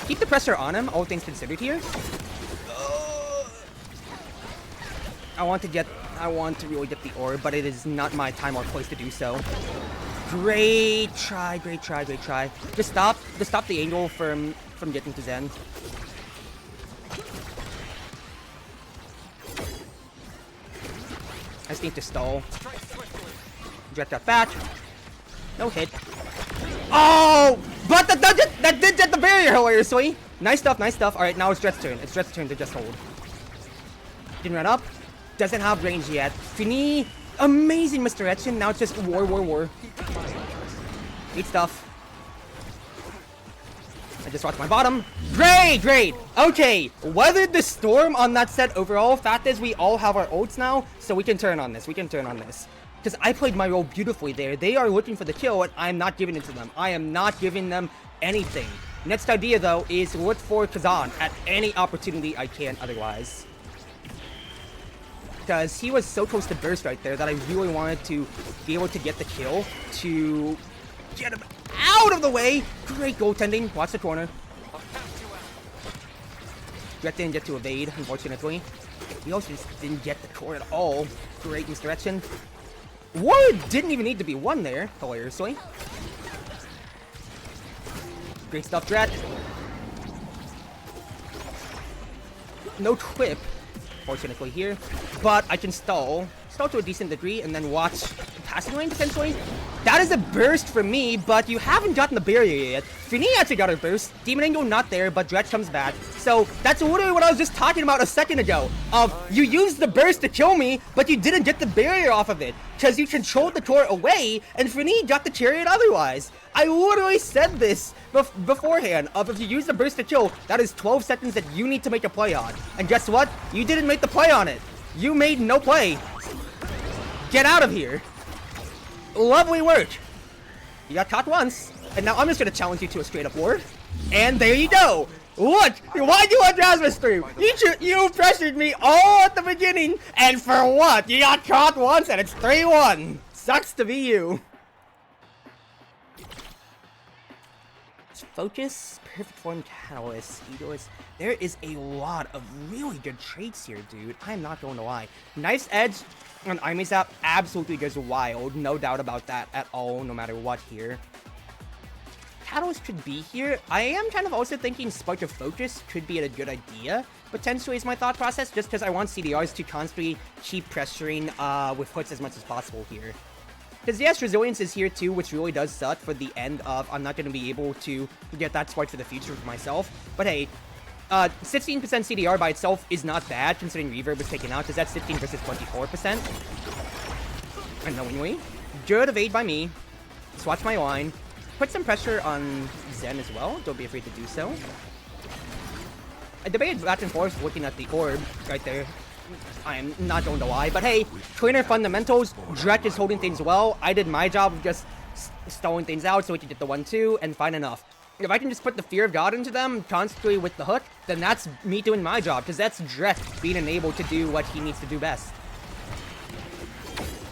Keep the pressure on him, all things considered here. I want to really get the orb, but it is not my time or place to do so. Great try, great try, great try. Just stop the angle from getting to Zen. I just need to stall. Dret got back. No hit. Oh! But that did get the barrier, hilariously! Nice stuff, nice stuff. Alright, now it's Dret's turn. It's Dret's turn to just hold. Didn't run up. Doesn't have range yet. Fini. Amazing misdirection. Now it's just war. Great stuff. I just watched my bottom. Great, great. Okay, weathered the storm on that set overall. Fact is, we all have our ults now, so we can turn on this. We can turn on this. Because I played my role beautifully there. They are looking for the kill, and I'm not giving it to them. I am not giving them anything. Next idea, though, is look for Kazan at any opportunity I can otherwise. Because he was so close to burst right there that I really wanted to be able to get the kill to get him out of the way. Great goaltending. Watch the corner. Jet didn't get to evade, unfortunately. He also just didn't get the core at all. Great misdirection. War didn't even need to be won there, hilariously. Great stuff, Drat. No whip, fortunately here, but I can stall to a decent degree and then watch passing lane potentially. That is a burst for me, but you haven't gotten the barrier yet. Fini actually got a burst. Demon Angle not there, but Dretch comes back. So that's literally what I was just talking about a second ago. You used the burst to kill me, but you didn't get the barrier off of it because you controlled the core away, and Fini got the chariot otherwise. I literally said this beforehand. If you use the burst to kill, that is 12 seconds that you need to make a play on. And guess what? You didn't make the play on it. You made no play. Get out of here. Lovely work. You got caught once, and now I'm just gonna challenge you to a straight up war. And there you go. Look, why do you want Rasmus stream? You pressured me all at the beginning, and for what? You got caught once, and it's 3-1. Sucks to be you. Focus, perfect form, catalyst, egoist. There is a lot of really good traits here, dude. I'm not going to lie. Nice edge on Imezap absolutely goes wild. No doubt about that at all, no matter what here. Catalyst could be here. I am kind of also thinking Spark of Focus could be a good idea. Potentially is my thought process, just because I want CDRs to constantly keep pressuring with hooks as much as possible here. Because yes, Resilience is here too, which really does suck for the end of I'm not going to be able to get that spark for the future for myself. But hey, 16% CDR by itself is not bad considering Reverb is taken out, because that's 15 versus 24%. Unknowingly. Good evade by me. Swatch my line. Put some pressure on Zen as well. Don't be afraid to do so. I debated back and forth looking at the orb right there. I am not going to lie, but hey, trainer fundamentals, Drek is holding things well. I did my job of just stalling things out so we could get the 1-2, and fine enough. If I can just put the Fear of God into them constantly with the hook, then that's me doing my job, because that's Drek being enabled to do what he needs to do best.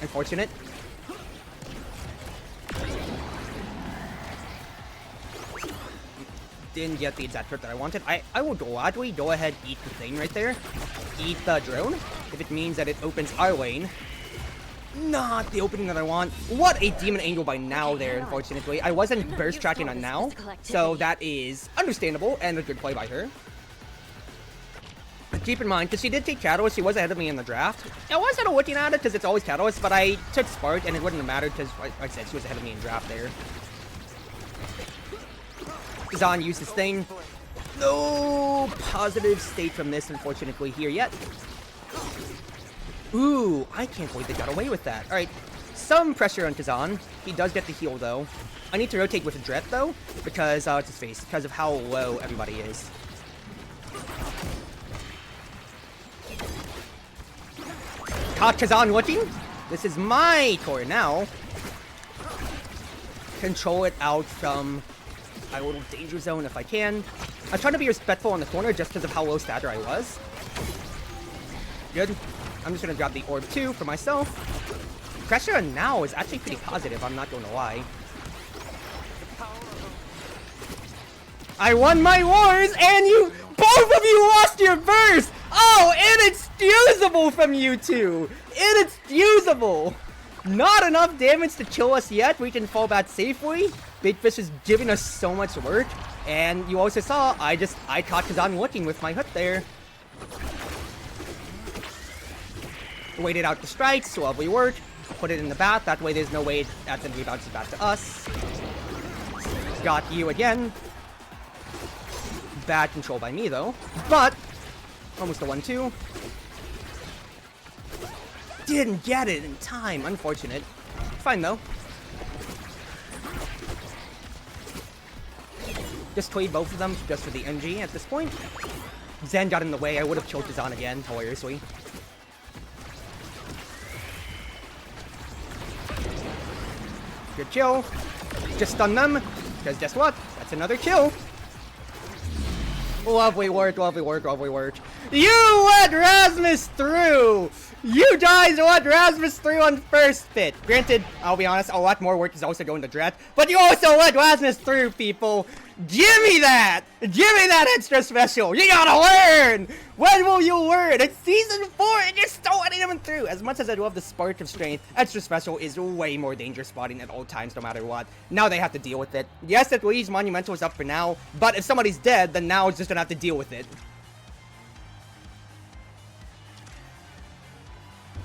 Unfortunate. Didn't get the exact crit that I wanted. I will gladly go ahead eat the thing right there. Eat the drone, if it means that it opens our lane. Not the opening that I want. What a demon angle by now there, unfortunately. I wasn't burst tracking on now, so that is understandable and a good play by her. Keep in mind, because she did take Catalyst, she was ahead of me in the draft. I was kind of looking at it because it's always Catalyst, but I took Spark and it wouldn't have mattered because, like I said, she was ahead of me in draft there. Zan used his thing. No positive state from this, unfortunately, here yet. Ooh, I can't believe they got away with that. Alright, some pressure on Kazan. He does get the heal, though. I need to rotate with Dret, though, because, it's his face, because of how low everybody is. Caught Kazan looking. This is my core now. Control it out from a little danger zone if I can. I'm trying to be respectful on the corner just because of how low stature I was. Good. I'm just going to grab the orb too for myself. Pressure on now is actually pretty positive, I'm not going to lie. I won my wars and both of you lost your burst! Oh, inexcusable from you two! Inexcusable! Not enough damage to kill us yet. We can fall back safely. Big Fish is giving us so much work. And you also saw, I caught Kazan looking with my hook there. Waited out the strikes, lovely work. Put it in the bat, that way there's no way that then rebounds back to us. Got you again. Bad control by me though. But, almost a 1-2. Didn't get it in time, unfortunate. Fine though. Just trade both of them just for the NG at this point. Zen got in the way. I would have choked his on again, hilariously. Good kill. Just stun them. Because guess what? That's another kill. Lovely work, lovely work, lovely work. You let Rasmus through! You guys let Rasmus through on first pit. Granted, I'll be honest, a lot more work is also going to Dret, but you also let Rasmus through, people. Give me that! Give me that extra special! You gotta learn! When will you learn? It's season 4 and you're still letting them through! As much as I love the spark of strength, extra special is way more dangerous spotting at all times no matter what. Now they have to deal with it. Yes, at least Monumental is up for now, but if somebody's dead, then now it's just gonna have to deal with it.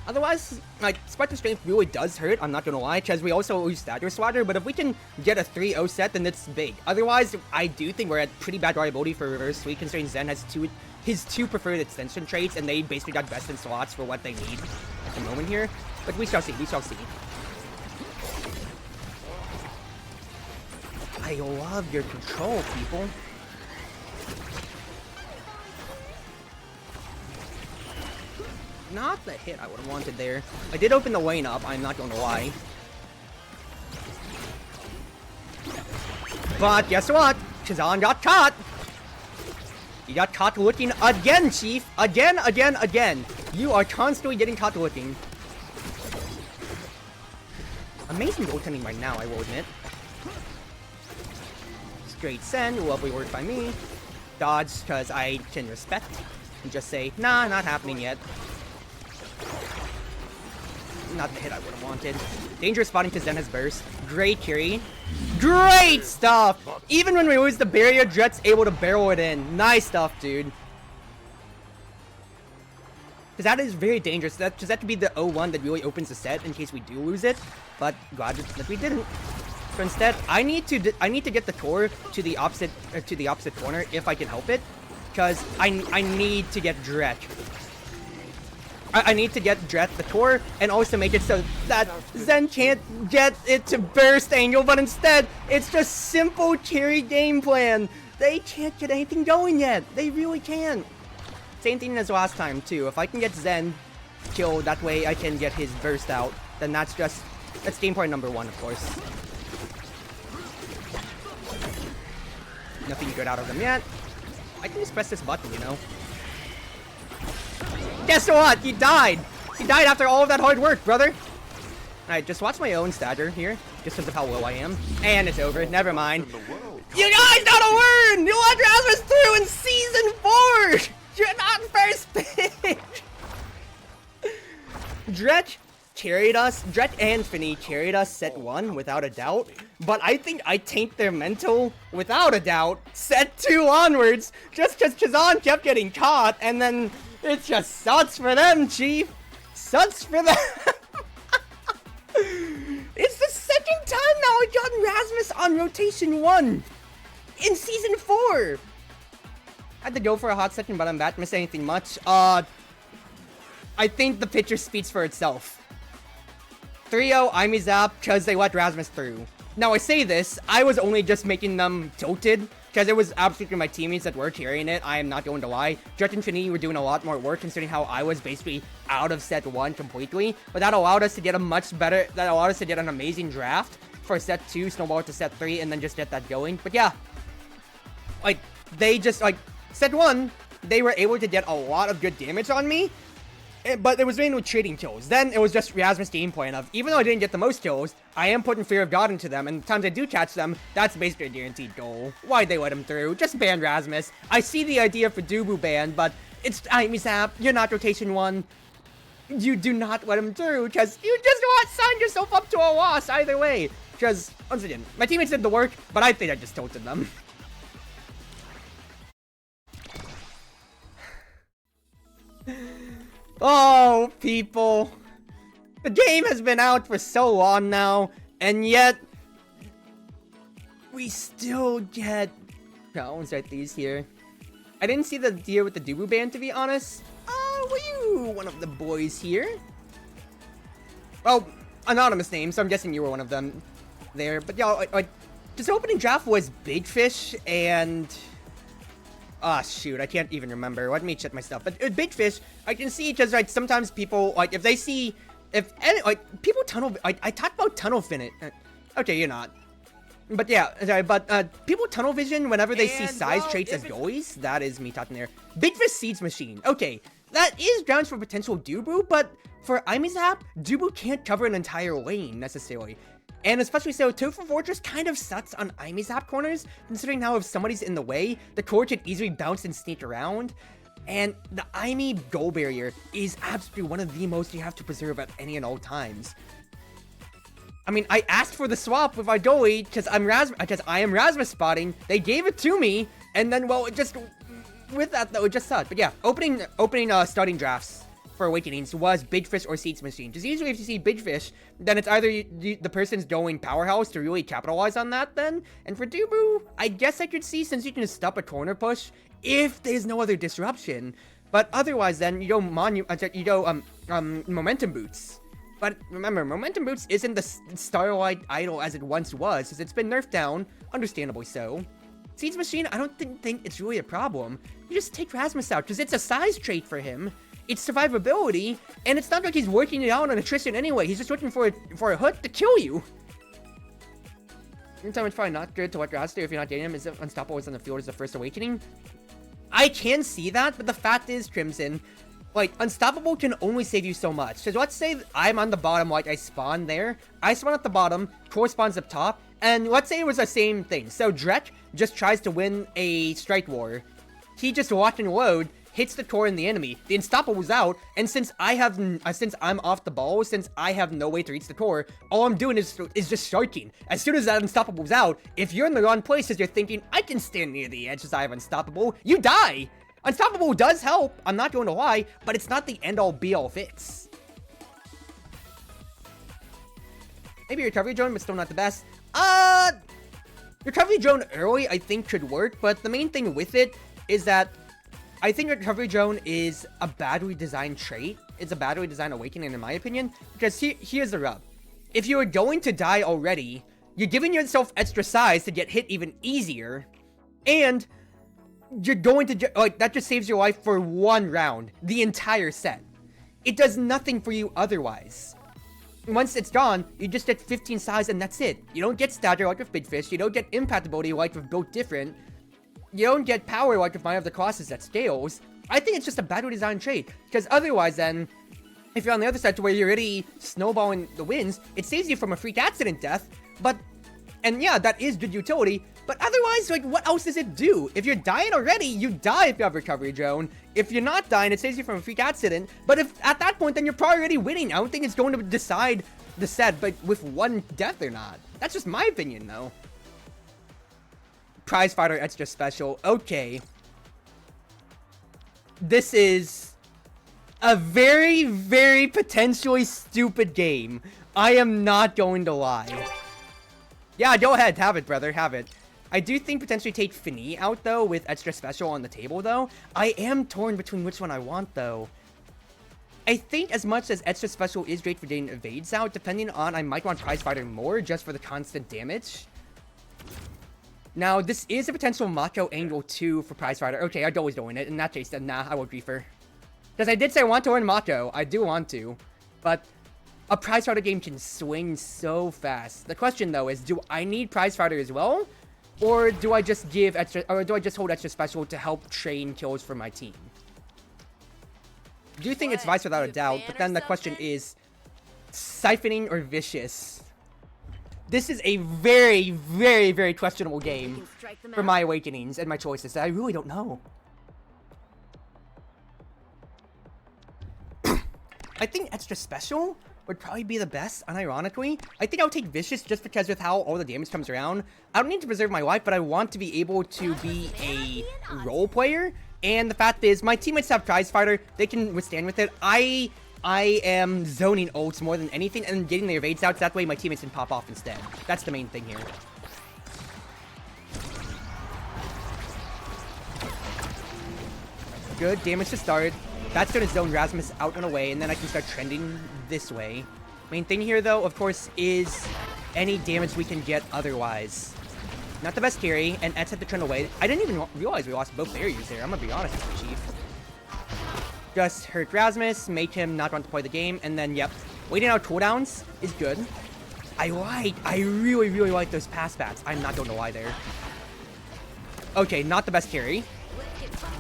Otherwise, like, Spark of Strength really does hurt, I'm not gonna lie, because we also lose Stagger Swatter, but if we can get a 3-0 set, then it's big. Otherwise, I do think we're at pretty bad reliability for reverse sweep, considering Zen has his two preferred extension traits, and they basically got best in slots for what they need at the moment here. But we shall see, we shall see. I love your control, people. Not the hit I would have wanted there. I did open the lane up, I'm not going to lie. But guess what? Chazan got caught! You got caught looking again, Chief! Again, again, again! You are constantly getting caught looking. Amazing goaltending right now, I will admit. Straight send, lovely work by me. Dodge, because I can respect. And just say, nah, not happening yet. Not the hit I would have wanted. Dangerous spotting to Zen has burst. Great carry. Great stuff! Even when we lose the barrier, Dret's able to barrel it in. Nice stuff, dude. Because that is very dangerous. That could be the 0-1 that really opens the set in case we do lose it. But glad that we didn't. So instead, I need to get the core to the opposite corner if I can help it. Because I need to get Dret. I need to get Dret the core and also make it so that Zen can't get it to burst angle, but instead, it's just simple carry game plan. They can't get anything going yet. They really can't. Same thing as last time, too. If I can get Zen killed, that way I can get his burst out, then that's game point number 1, of course. Nothing good out of them yet. I can just press this button, you know. Guess what? He died! He died after all of that hard work, brother! Alright, just watch my own stagger here, just because of how low I am. And it's over, never mind. You guys gotta learn! You let Rasmus through in Season 4! You're not first pick! Dret carried us, Dret and Finny carried us set 1 without a doubt, but I think I tanked their mental without a doubt set 2 onwards, just because Chazan kept getting caught, and then it just sucks for them, Chief. Sucks for them. It's the second time now I got Rasmus on rotation 1 in Season 4. Had to go for a hot second, but I'm not missing anything much. I think the picture speaks for itself. 3-0, I'm zap because they let Rasmus through. Now I say this, I was only just making them tilted because it was absolutely my teammates that were carrying it. I am not going to lie. Dret and Trinity were doing a lot more work considering how I was basically out of set 1 completely. But that allowed us to get a much better, that allowed us to get an amazing draft for set 2, snowball to set 3, and then just get that going. But yeah, like, they just, like, set 1, they were able to get a lot of good damage on me. But it was mainly trading kills. Then it was just Rasmus' game plan of, even though I didn't get the most kills, I am putting Fear of God into them, and the times I do catch them, that's basically a guaranteed goal. Why'd they let him through? Just ban Rasmus. I see the idea for Dubu ban, but it's Zap, you're not rotation 1. You do not let him through, because you just signed yourself up to a loss either way. Because, once again, my teammates did the work, but I think I just tilted them. Oh, people. The game has been out for so long now, and yet we still get... I won't start these here. I didn't see the deal with the Dubu band, to be honest. Were you one of the boys here? Well, anonymous name, so I'm guessing you were one of them there. But yeah, Just opening draft was Big Fish and... Ah, shoot, I can't even remember. Let me check my stuff. But Big Fish, I can see because, like, sometimes people, like, if they see... people tunnel... I talked about tunnel finish. Okay, you're not. But yeah, sorry, but people tunnel vision whenever they see size traits as goalies. That is me talking there. Big Fish Seeds Machine. Okay, that is grounds for potential Dubu, but for Imizap, Dubu can't cover an entire lane, necessarily. And especially so, Tofu Fortress kind of sucks on Imizap corners, considering how if somebody's in the way, the core can easily bounce and sneak around. And the Imi goal barrier is absolutely one of the most you have to preserve at any and all times. I mean, I asked for the swap with Idoli because I am Rasmus spotting. They gave it to me, and then, well, it just... With that, though, it just sucked. But yeah, opening starting drafts for Awakenings was Big Fish or Seeds Machine. Because usually if you see Big Fish, then it's either the person's going Powerhouse to really capitalize on that then. And for Dubu, I guess I could see, since you can just stop a corner push, if there's no other disruption. But otherwise then, you go Momentum Boots. But remember, Momentum Boots isn't the Starlight Idol as it once was, as it's been nerfed down, understandably so. Seeds Machine, I don't think it's really a problem. You just take Rasmus out, because it's a size trait for him. It's survivability, and it's not like he's working it out on attrition anyway. He's just looking for a hook to kill you. Meantime, it's probably not good to let Ras do if you're not getting him. Is it Unstoppable is on the field as the first Awakening? I can see that, but the fact is, Crimson, like, Unstoppable can only save you so much. Because let's say I'm on the bottom, like, I spawn there. I spawn at the bottom, Core spawns up top, and let's say it was the same thing. So Drek just tries to win a Strike War. He just lock and load, hits the core in the enemy. The Unstoppable's out, and since I'm off the ball, since I have no way to reach the core, all I'm doing is just sharking. As soon as that Unstoppable's out, if you're in the wrong places, you're thinking, I can stand near the edge as I have Unstoppable, you die! Unstoppable does help, I'm not going to lie, but it's not the end-all be-all fix. Maybe Recovery Drone, but still not the best. Recovery Drone early, I think, could work, but the main thing with it is that I think Recovery Drone is a badly designed trait. It's a badly designed Awakening, in my opinion, because here's the rub. If you are going to die already, you're giving yourself extra size to get hit even easier, and you're going to, like, that just saves your life for one round, the entire set. It does nothing for you otherwise. Once it's gone, you just get 15 size and that's it. You don't get stagger like with Big Fish, you don't get impact ability like with both different, you don't get power like with Mind of the Colossus that scales. I think it's just a badly designed trait, because otherwise then, if you're on the other side to where you're already snowballing the wins, it saves you from a freak accident death, and yeah, that is good utility, but otherwise, like, what else does it do? If you're dying already, you die if you have Recovery Drone. If you're not dying, it saves you from a freak accident, but if at that point, then you're probably already winning. I don't think it's going to decide the set, but with one death or not. That's just my opinion, though. Prize Fighter Extra Special, okay. This is a very, very potentially stupid game. I am not going to lie. Yeah, go ahead, have it, brother, have it. I do think potentially take Fini out, though, with Extra Special on the table, though. I am torn between which one I want, though. I think as much as Extra Special is great for getting evades out, depending on, I might want Prize Fighter more, just for the constant damage. Now, this is a potential Mako angle, too, for Prize Fighter. Okay, I'd always doing it. In that case, then, nah, I would prefer. Because I did say I want to win Mako. I do want to. But a Prize Fighter game can swing so fast. The question, though, is do I need Prize Fighter as well? Or do I just give extra, or do I just hold Extra Special to help train kills for my team? I do think it's Vice without a doubt, but then the question is Siphoning or Vicious? This is a very, very, very questionable game for my Awakenings and my choices. I really don't know. I think Extra Special would probably be the best, unironically. I think I would take Vicious just because with how all the damage comes around. I don't need to preserve my life, but I want to be able to be a role player. And the fact is, my teammates have Prize Fighter. They can withstand with it. I am zoning ults more than anything and getting their evades out, so that way my teammates can pop off instead. That's the main thing here. Good damage to start. That's going to zone Rasmus out and away, and then I can start trending this way. Main thing here, though, of course, is any damage we can get otherwise. Not the best carry, and Eds had to turn away. I didn't even realize we lost both barriers there. I'm gonna be honest with you, Chief. Just hurt Rasmus, make him not want to play the game, and then, yep, waiting out cooldowns is good. I really, really like those pass bats. I'm not going to lie there. Okay, not the best carry.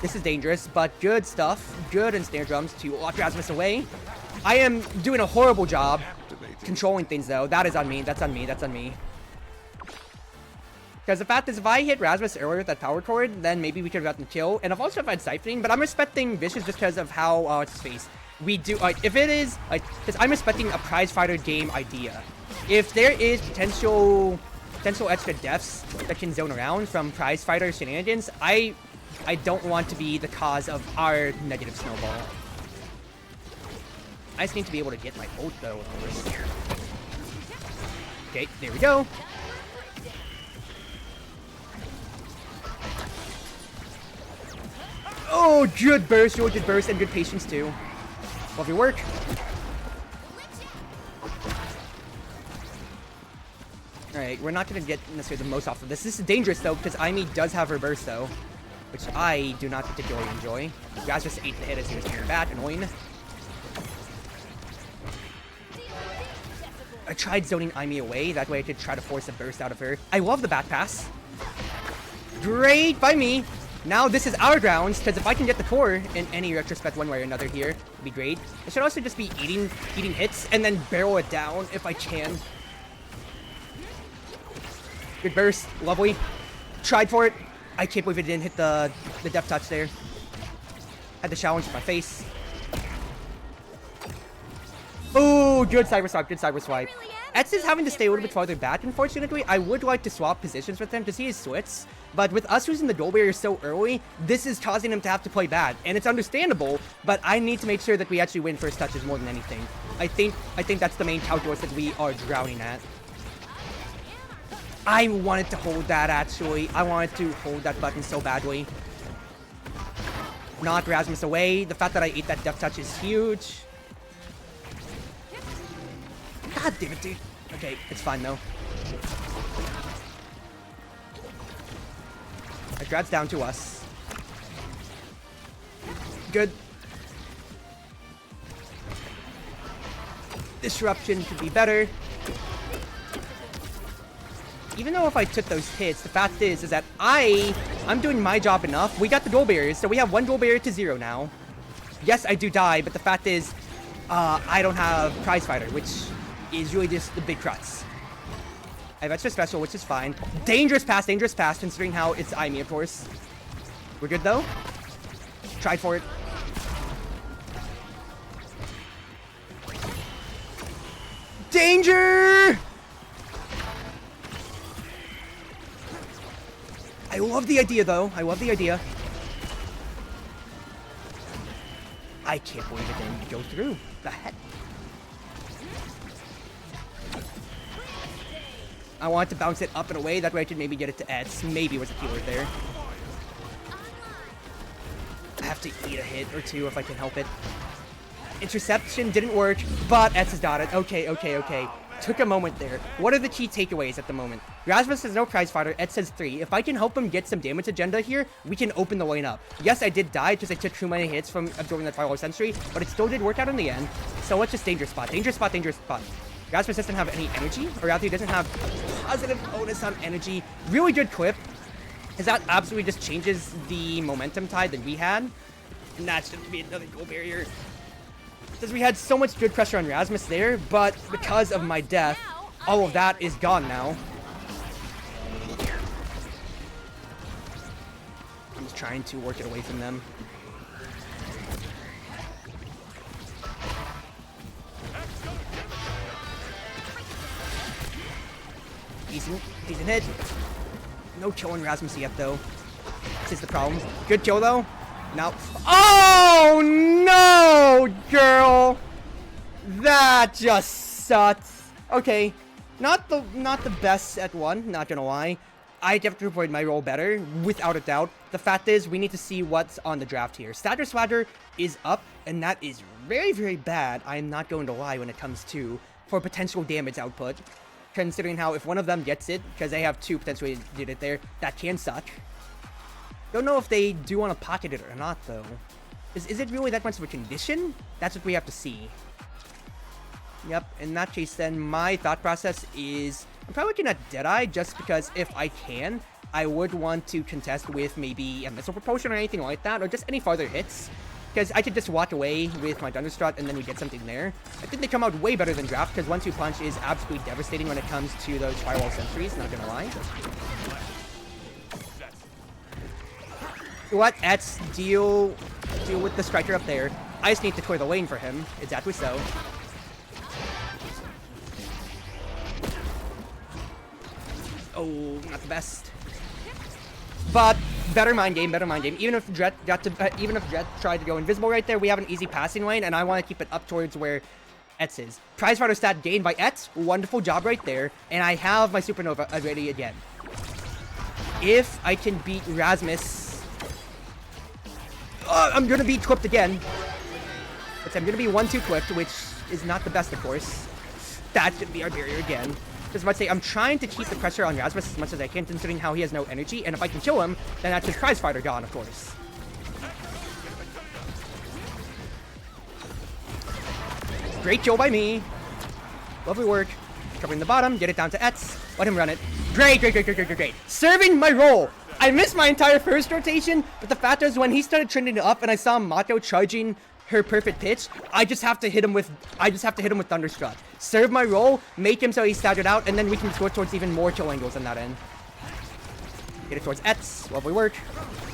This is dangerous, but good stuff. Good in snare drums to lock Rasmus away. I am doing a horrible job controlling things, though. That is on me. That's on me. That's on me. Because the fact is, if I hit Rasmus earlier with that power chord, then maybe we could have gotten the kill. And I've also tried siphoning, but I'm respecting Vicious just because of how, it's face. We do, like, if it is, like, because I'm respecting a prize fighter game idea. If there is potential extra deaths that can zone around from prize fighter shenanigans, I don't want to be the cause of our negative snowball. I just need to be able to get my ult, though, of course. Okay, there we go. Oh, good burst, really good burst, and good patience, too. Love your work. Alright, we're not going to get necessarily the most off of this. This is dangerous, though, because Aimee does have her burst, though, which I do not particularly enjoy. You guys just ate the hit as he was turning back. Annoying. I tried zoning Aimee away. That way I could try to force a burst out of her. I love the back pass. Great by me. Now this is our grounds, because if I can get the core in any retrospect one way or another here, it'd be great. I should also just be eating hits and then barrel it down if I can. Good burst. Lovely. Tried for it. I can't believe it didn't hit the depth touch there. Had the challenge with my face. Oh, good cyber swipe. Good cyber swipe. Eds is having to stay a little bit farther back, unfortunately. I would like to swap positions with him to see his splits, but with us using the goal barrier so early, this is causing him to have to play bad, and it's understandable, but I need to make sure that we actually win first touches more than anything. I think that's the main calculus that we are drowning at. I wanted to hold that, actually. I wanted to hold that button so badly. Knock Rasmus away. The fact that I ate that depth touch is huge. God damn it, dude. Okay, it's fine, though. It grabs down to us. Good. Disruption could be better. Even though if I took those hits, the fact is that I'm doing my job enough. We got the goal barriers, so we have 1 goal barrier to 0 now. Yes, I do die, but the fact is, I don't have prize fighter, which is really just the big crux. I have extra special, which is fine. Dangerous pass, considering how it's Aimee, of course. We're good, though. Tried for it. Danger! I love the idea, though. I love the idea. I can't believe it didn't go through. The heck? I want to bounce it up and away. That way I could maybe get it to Eds. Maybe was a keyword there. I have to eat a hit or two if I can help it. Interception didn't work, but Eds has got it. Okay, okay, okay. Took a moment there. What are the key takeaways at the moment? Rasmus has no prize fighter. Eds has 3. If I can help him get some damage agenda here, we can open the lane up. Yes, I did die because I took too many hits from absorbing that Firewall Sentry, but it still did work out in the end. So let's just dangerous spot. Dangerous spot, dangerous spot. Rasmus doesn't have any energy, or rather he doesn't have positive bonus on energy. Really good clip, because that absolutely just changes the momentum tide that we had. And that's going to be another goal barrier. Because we had so much good pressure on Rasmus there, but because of my death, all of that is gone now. I'm just trying to work it away from them. Decent hit. No killing Rasmus yet, though. This is the problem. Good kill, though. No. Oh, no, girl. That just sucks. Okay. Not the best at 1, not gonna lie. I definitely played my role better, without a doubt. The fact is, we need to see what's on the draft here. Stagger Swagger is up, and that is very, very bad. I am not going to lie when it comes to for potential damage output. considering how if one of them gets it, because they have two potentially did it there, that can suck. Don't know if they do want to pocket it or not, though. Is it really that much of a condition? That's what we have to see. Yep, in that case, then, my thought process is... I'm probably looking at Deadeye, just because if I can, I would want to contest with maybe a missile propulsion or anything like that, or just any farther hits. Because I could just walk away with my Thunderstruck and then we get something there. I think they come out way better than Draft, because 1-2 Punch is absolutely devastating when it comes to those Firewall Sentries, not gonna lie. What? Let's deal with the Striker up there. I just need to clear the lane for him. Exactly so. Oh, not the best. But better mind game, better mind game. Even if Dret tried to go invisible right there, we have an easy passing lane, and I want to keep it up towards where Etz is. Prize fighter stat gained by Etz. Wonderful job right there, and I have my Supernova ready again. If I can beat Rasmus, I'm gonna be clipped again. But I'm gonna be 1-2 clipped, which is not the best, of course. That's gonna be our barrier again. Just about to say, I'm trying to keep the pressure on Rasmus as much as I can, considering how he has no energy, and if I can kill him, then that's his prize fighter gone, of course. Great kill by me. Lovely work. Covering the bottom, get it down to Etz. Let him run it. Great, great, great, great, great, great, great. Serving my role. I missed my entire first rotation, but the fact is when he started trending it up and I saw Mako charging her perfect pitch, I just have to hit him with Thunderstruck. Serve my role, make him so he's staggered out, and then we can go towards even more kill angles on that end. Get it towards Etz. Lovely work.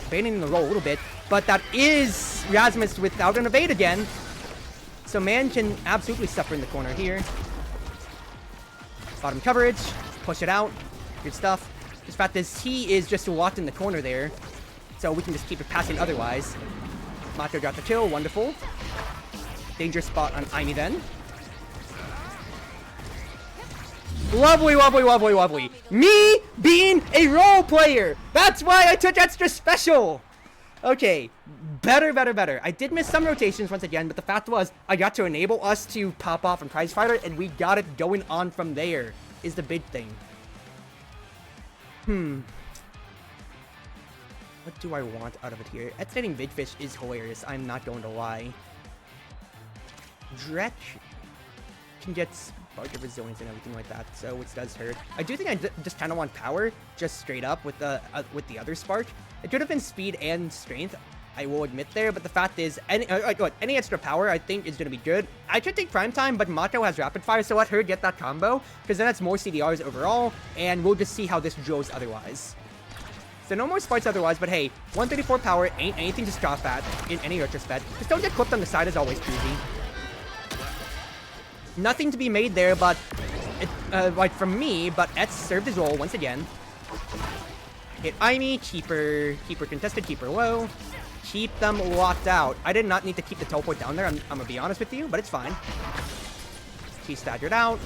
Abandoning the roll a little bit, but that is Rasmus without an evade again. So man can absolutely suffer in the corner here. Bottom coverage, push it out. Good stuff. The fact is he is just locked in the corner there, so we can just keep it passing otherwise. Mako got the kill, wonderful. Danger spot on Aimi then. Lovely, lovely, lovely, lovely. Me being a role player. That's why I took extra special. Okay, better, better, better. I did miss some rotations once again, but the fact was I got to enable us to pop off on Prize Fighter, and we got it going on from there, is the big thing. What do I want out of it here? Estimating Vidfish is hilarious, I'm not going to lie. Dretch can get Spark of Resilience and everything like that, so which does hurt. I do think I just kind of want power, just straight up with the other Spark. It could have been speed and strength, I will admit there, but the fact is, any extra power I think is going to be good. I could take Prime Time, but Mako has Rapid Fire, so let her get that combo, because then that's more CDRs overall, and we'll just see how this goes otherwise. So no more sparks otherwise, but hey, 134 power ain't anything to scoff at in any retrospect. Just don't get clipped on the side is always crazy. Nothing to be made there, but like from me, but Etz served his role once again. Hit Aimi, keep her contested, keep her low. Keep them locked out. I did not need to keep the teleport down there, I'm gonna be honest with you, but it's fine. She's staggered out.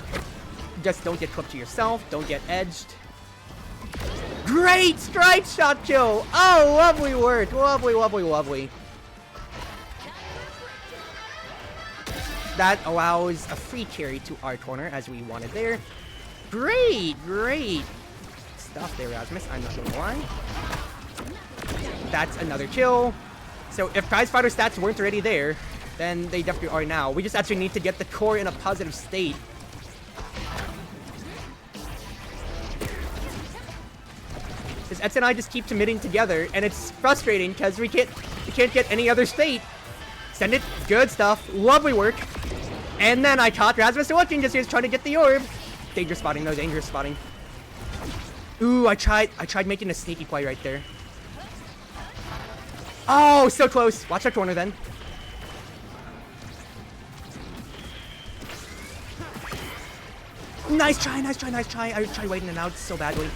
Just don't get clipped to yourself, don't get edged. Great strike shot kill! Oh, lovely work. Lovely, lovely, lovely. That allows a free carry to our corner as we wanted there. Great, great stuff there, Rasmus. I'm not gonna lie. That's another kill. So if Prize Fighter stats weren't already there, then they definitely are now. We just actually need to get the core in a positive state. Because Etz and I just keep committing together, and it's frustrating because we can't get any other state. Send it. Good stuff. Lovely work. And then I caught Rasmus looking just he was trying to get the orb. Danger spotting, though. Dangerous spotting. Ooh, I tried making a sneaky play right there. Oh, so close. Watch that corner then. Nice try, nice try, nice try. I tried waiting it out so badly.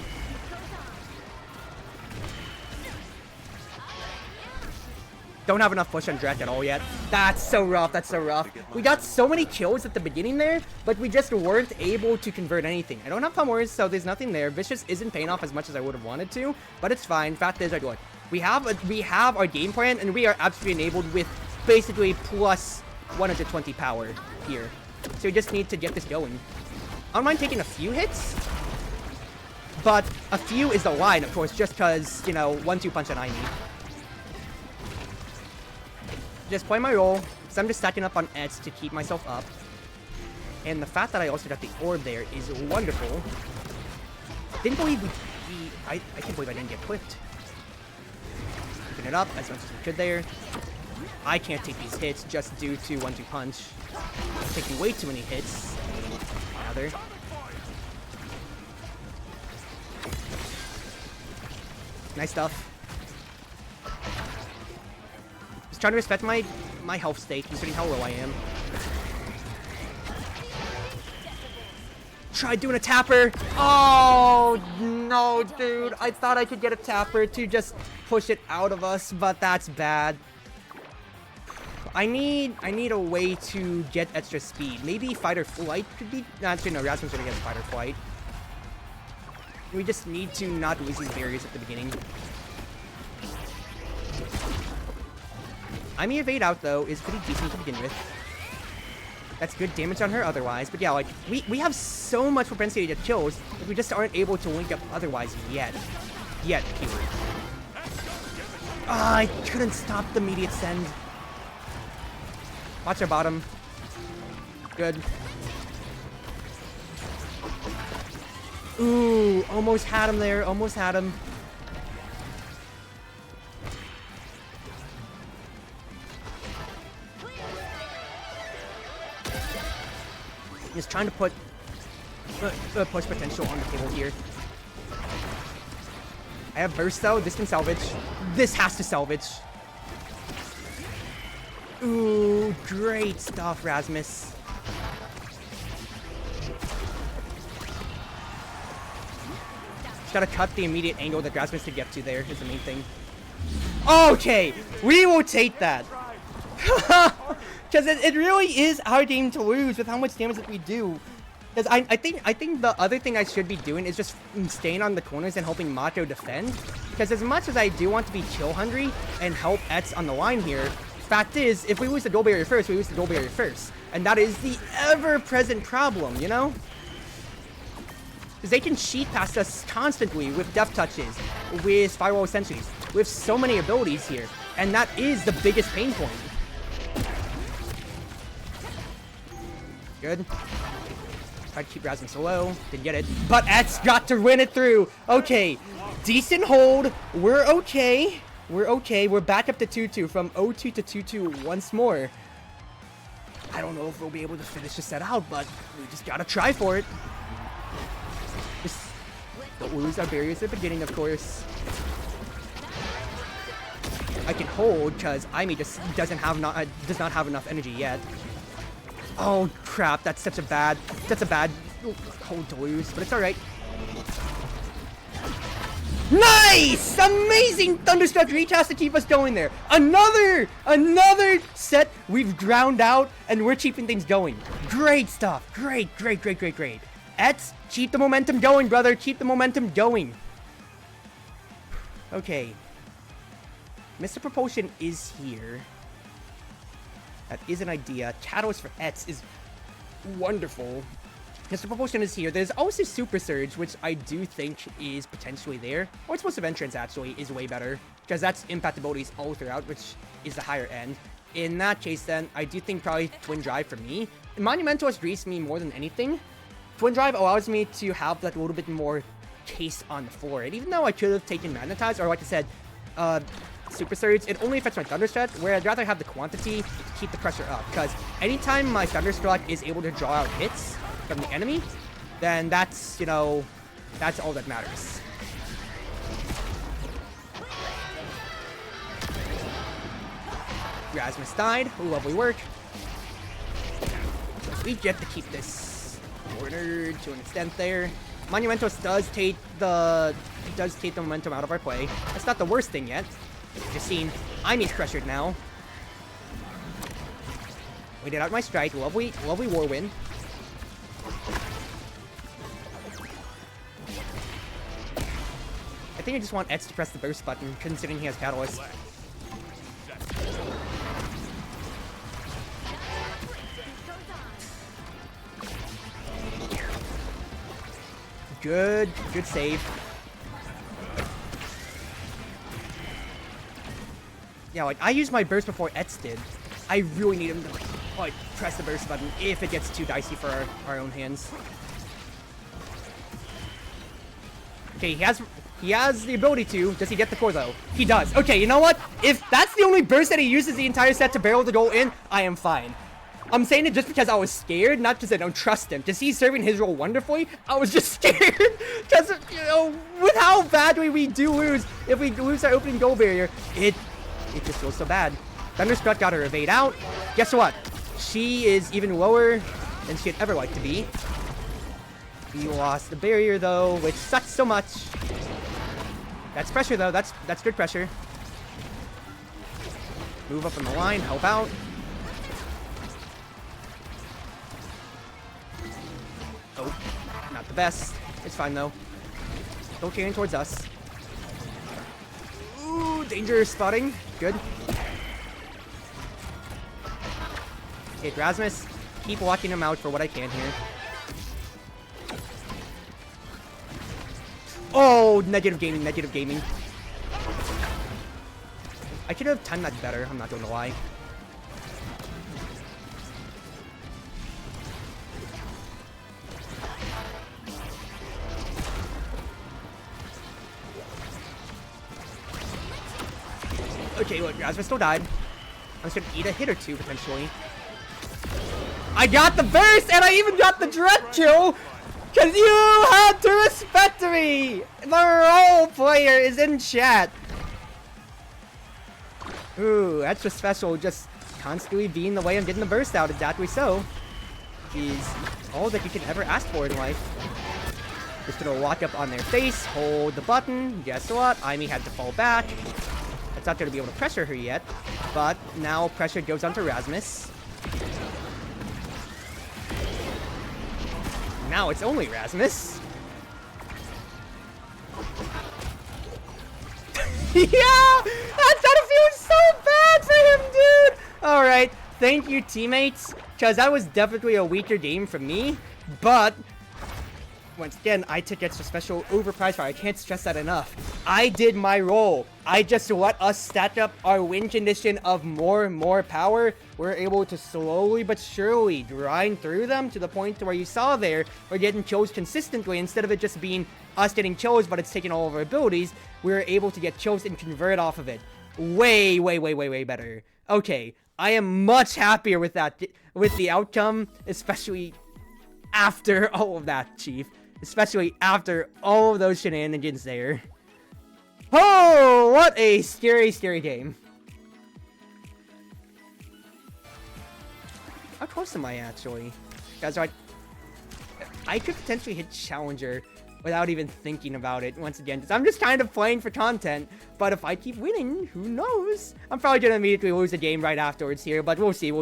Don't have enough push on Drek at all yet. That's so rough, that's so rough. We got so many kills at the beginning there, but we just weren't able to convert anything. I don't have Pummers, so there's nothing there. Vicious isn't paying off as much as I would have wanted to, but it's fine. Fact is, look, we have our game plan, and we are absolutely enabled with basically plus 120 power here. So we just need to get this going. I don't mind taking a few hits, but a few is the line, of course, just because, you know, 1-2 punch on I need. Just play my role, because I'm just stacking up on Eds to keep myself up. And the fact that I also got the orb there is wonderful. Didn't believe I can't believe I didn't get clipped. Keeping it up as much as we could there. I can't take these hits just due to 1-2 punch. Taking way too many hits. Another. Nice stuff. Just trying to respect my health state, considering how low I am. Try doing a tapper. Oh, no, dude. I thought I could get a tapper to just push it out of us, but that's bad. I need a way to get extra speed. Maybe fight or flight could be... No, actually, no. Rasmus's gonna get fight or flight. We just need to not lose these barriers at the beginning. I mean, evade out, though, is pretty decent to begin with. That's good damage on her otherwise. But yeah, like, we have so much propensity to kills that we just aren't able to link up otherwise yet. Yet, keyword. Ah, I couldn't stop the immediate send. Watch our bottom. Good. Ooh, almost had him there. Almost had him. Just trying to put push potential on the table here. I have burst though. This can salvage. This has to salvage. Ooh, great stuff, Rasmus. Just gotta cut the immediate angle that Rasmus could get to there is the main thing. Okay, we will take that. Because it really is our game to lose with how much damage that we do. Because I think the other thing I should be doing is just staying on the corners and helping Macho defend. Because as much as I do want to be kill hungry and help Ets on the line here, fact is, if we lose the goal barrier first, we lose the goal barrier first. And that is the ever-present problem, you know? Because they can cheat past us constantly with death touches, with spiral sentries, with so many abilities here. And that is the biggest pain point. Good. Tried to keep Rasmus low. Didn't get it. But Ets got to win it through. Okay. Decent hold. We're okay. We're okay. We're back up to 2-2 from 0-2 to 2-2 once more. I don't know if we'll be able to finish this set out, but we just gotta try for it. Just don't lose our barriers at the beginning, of course. I can hold because Aimee just does not have enough energy yet. Oh crap, that's a bad hold to lose, but it's alright. Nice! Amazing Thunderstruck retest to keep us going there. Another set we've drowned out and we're keeping things going. Great stuff. Great. Ets, keep the momentum going, brother. Keep the momentum going. Okay. Mr. Propulsion is here. That is an idea. Catalyst for Ets is wonderful. Mr. Propulsion is here. There's also Super Surge, which I do think is potentially there. Or Explosive Entrance, actually, is way better. Because that's impact abilities all throughout, which is the higher end. In that case, then, I do think probably Twin Drive for me. Monumental greased me more than anything. Twin Drive allows me to have that little bit more case on the floor. And even though I could have taken Magnetize, or like I said, Super Surge, it only affects my Thunderstruck, where I'd rather have the quantity to keep the pressure up. Because anytime my Thunderstruck is able to draw out hits from the enemy, then that's, you know, that's all that matters. Rasmus died. Lovely work. We get to keep this corner to an extent there. Monumentos does take the momentum out of our play. That's not the worst thing yet. Just seen Aimee's pressured now. Waited out my strike. Lovely Whirlwind. I think I just want Ets to press the burst button, considering he has Catalyst. Good save. Yeah, like, I used my burst before Etz did. I really need him to, like, press the burst button if it gets too dicey for our own hands. Okay, he has the ability to. Does he get the core, though? He does. Okay, you know what? If that's the only burst that he uses the entire set to barrel the goal in, I am fine. I'm saying it just because I was scared, not because I don't trust him. Because he's serving his role wonderfully, I was just scared. Because, you know, with how badly we do lose, if we lose our opening goal barrier, it just feels so bad. Thunderstruck got her evade out. Guess what? She is even lower than she'd ever like to be. We lost the barrier, though, which sucks so much. That's pressure, though. That's good pressure. Move up on the line, help out. Oh, not the best. It's fine, though. Still carrying towards us. Ooh, dangerous spotting. Good. Okay, Rasmus, keep watching him out for what I can here. Oh, negative gaming, negative gaming. I could have timed that better, I'm not gonna lie. Okay, look, Rasmus still died. I'm just gonna eat a hit or two, potentially. I got the burst, and I even got the direct kill! Because you had to respect me! The role player is in chat. Ooh, extra special, just constantly being the way I'm getting the burst out, exactly so. Is all that you can ever ask for in life. Just gonna walk up on their face, hold the button. Guess what? Aimee had to fall back. It's not gonna be able to pressure her yet, but now pressure goes onto Rasmus. Now it's only Rasmus. Yeah! That's gotta feel so bad for him, dude! Alright, thank you, teammates, because that was definitely a weaker game from me, but once again, I took extra special over prize fire. I can't stress that enough. I did my role. I just let us stack up our win condition of more power. We're able to slowly but surely grind through them to the point where you saw there, we're getting kills consistently. Instead of it just being us getting kills, but it's taking all of our abilities, we're able to get kills and convert off of it. Way better. Okay, I am much happier with that, with the outcome, especially after all of that, Chief. Especially after all of those shenanigans there. Oh, what a scary game. How close am I, actually? Guys, I could potentially hit Challenger without even thinking about it once again. Because I'm just kind of playing for content. But if I keep winning, who knows? I'm probably going to immediately lose the game right afterwards here. But we'll see.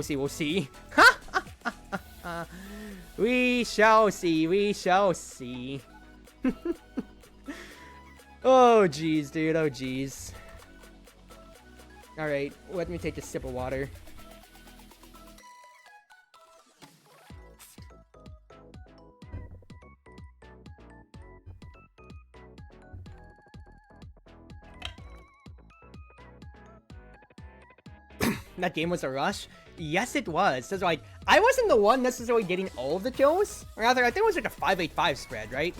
We shall see. Oh, jeez, dude. Oh, jeez. Alright, let me take a sip of water. That game was a rush? Yes, it was. So, like, I wasn't the one necessarily getting all of the kills. Or rather, I think it was like a 5-8-5 spread, right?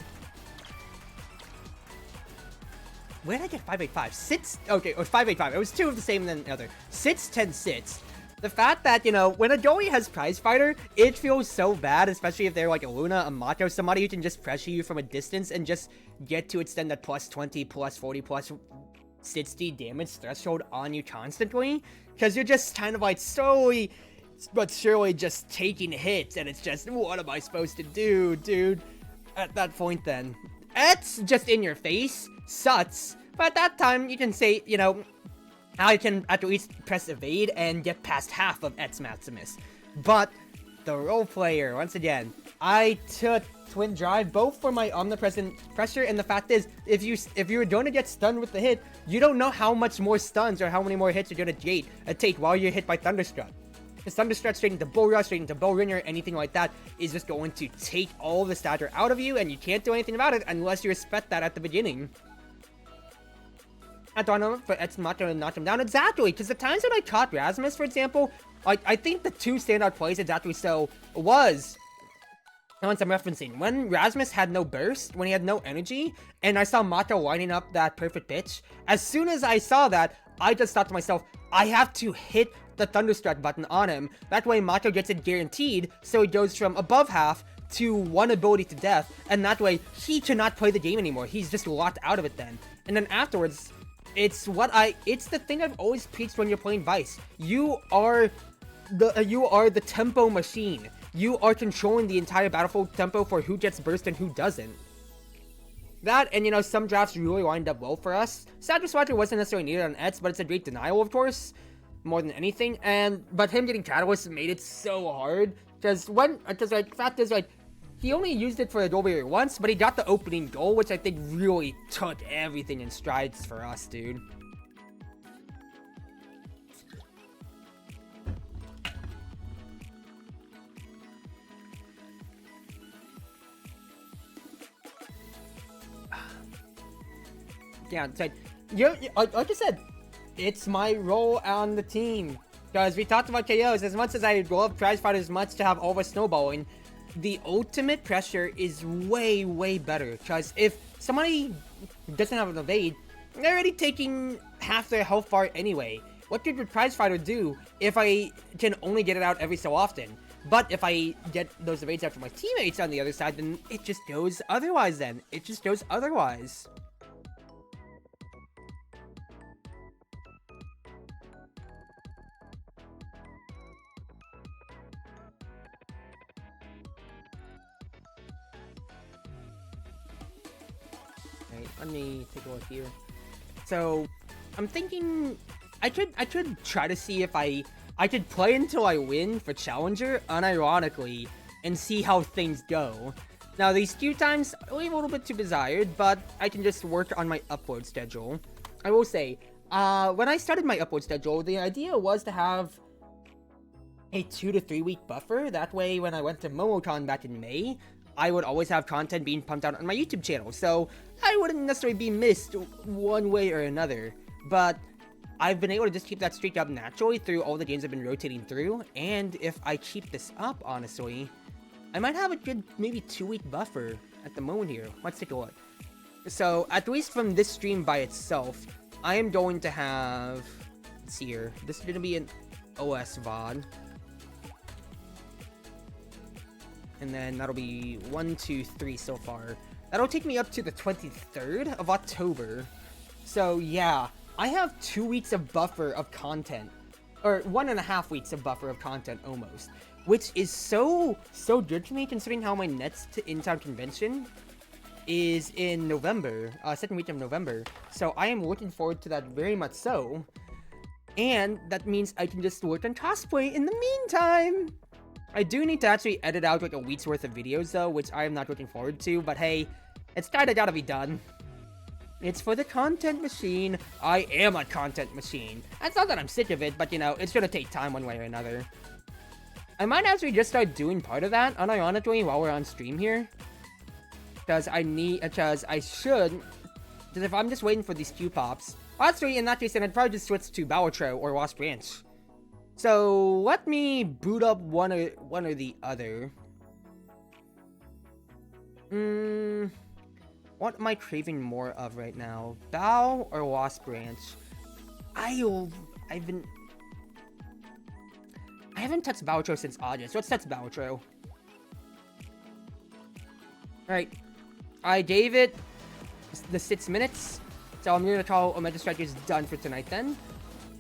Where did I get 5-8-5? Sits? Okay, it was 5-8-5. It was two of the same than the other. Sits, 10, sits. The fact that, you know, when a goalie has prize fighter, it feels so bad, especially if they're like a Luna, a Mako, somebody who can just pressure you from a distance and just get to extend that plus 20, plus 40, plus 60 damage threshold on you constantly. Because you're just kind of like slowly but surely just taking hits, and it's just, what am I supposed to do, dude? At that point then, it's just in your face, sucks, but at that time, you can say, you know, I can at least press evade and get past half of Etz Maximus. But the role player, once again, I took Twin Drive both for my omnipresent pressure, and the fact is, if you're going to get stunned with the hit, you don't know how much more stuns or how many more hits you're going to take while you're hit by Thunderstruck. The Thunderstruck straight into Bull Rush, straight into Bow Ringer, anything like that is just going to take all the stature out of you, and you can't do anything about it unless you respect that at the beginning. I don't know, but it's not going to knock him down. Exactly, because the times when I caught Rasmus, for example, like, I think the two standout plays exactly so was... the ones I'm referencing. When Rasmus had no burst, when he had no energy, and I saw Mato lining up that perfect pitch, as soon as I saw that, I just thought to myself, I have to hit the Thunderstruck button on him. That way Mato gets it guaranteed, so he goes from above half to one ability to death, and that way he cannot play the game anymore. He's just locked out of it then. And then afterwards, it's the thing I've always preached when you're playing Vice. You are the tempo machine. You are controlling the entire battlefield tempo for who gets burst and who doesn't. That, and you know, some drafts really lined up well for us. Saturn Swatcher wasn't necessarily needed on Ets, but it's a great denial, of course, more than anything. But him getting Catalyst made it so hard, because like, fact is, like, he only used it for the goal barrier once, but he got the opening goal, which I think really took everything in strides for us, dude. Yeah, it's like, like I said, it's my role on the team. Because we talked about KOs, as much as I love prize fighters much to have all of us snowballing, the ultimate pressure is way, way better. Because if somebody doesn't have an evade, they're already taking half their health bar anyway. What could the prize fighter do if I can only get it out every so often? But if I get those evades out from my teammates on the other side, then it just goes otherwise then. It just goes otherwise. Let me take a look here. So, I'm thinking I could try to see if I could play until I win for Challenger, unironically, and see how things go. Now, these queue times leave a little bit to be desired, but I can just work on my upload schedule. I will say, when I started my upload schedule, the idea was to have a 2 to 3 week buffer. That way, when I went to MomoCon back in May, I would always have content being pumped out on my YouTube channel, so I wouldn't necessarily be missed one way or another. But I've been able to just keep that streak up naturally through all the games I've been rotating through, and if I keep this up, honestly, I might have a good maybe 2 week buffer at the moment here. Let's take a look. So, at least from this stream by itself, I am going to have, let's see here, this is going to be an OS VOD. And then that'll be 1, 2, 3 so far. That'll take me up to the 23rd of October. So yeah, I have 2 weeks of buffer of content. Or 1.5 weeks of buffer of content almost. Which is so good to me considering how my next in-town convention is in November. Second week of November. So I am looking forward to that very much so. And that means I can just work on cosplay in the meantime. I do need to actually edit out like a week's worth of videos though, which I am not looking forward to, but hey, it's kinda gotta be done. It's for the content machine. I am a content machine. It's not that I'm sick of it, but you know, it's gonna take time one way or another. I might actually just start doing part of that, unironically, while we're on stream here. Because if I'm just waiting for these Q pops, actually, in that case, then I'd probably just switch to Balatro or Lost Branch. So, let me boot up one or the other. What am I craving more of right now? Bow or Lost Branch? I haven't touched Balatro since August. Let's touch Balatro. Alright. I gave it the 6 minutes. So I'm gonna call Omega Strikers done for tonight then.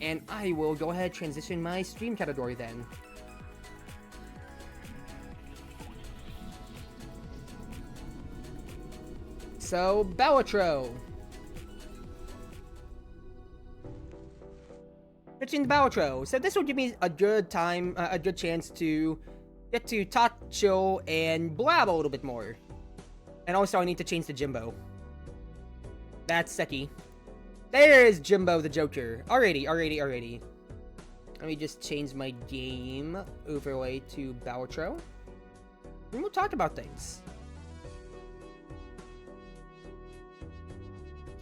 And I will go ahead and transition my stream category then. So, Balatro. Switching to Balatro. So this will give me a good time, a good chance to get to talk, chill, and blab a little bit more. And also I need to change to Jimbo. That's Seki. There is Jimbo the Joker. Alrighty. Let me just change my game overlay to Baltro. And we'll talk about things.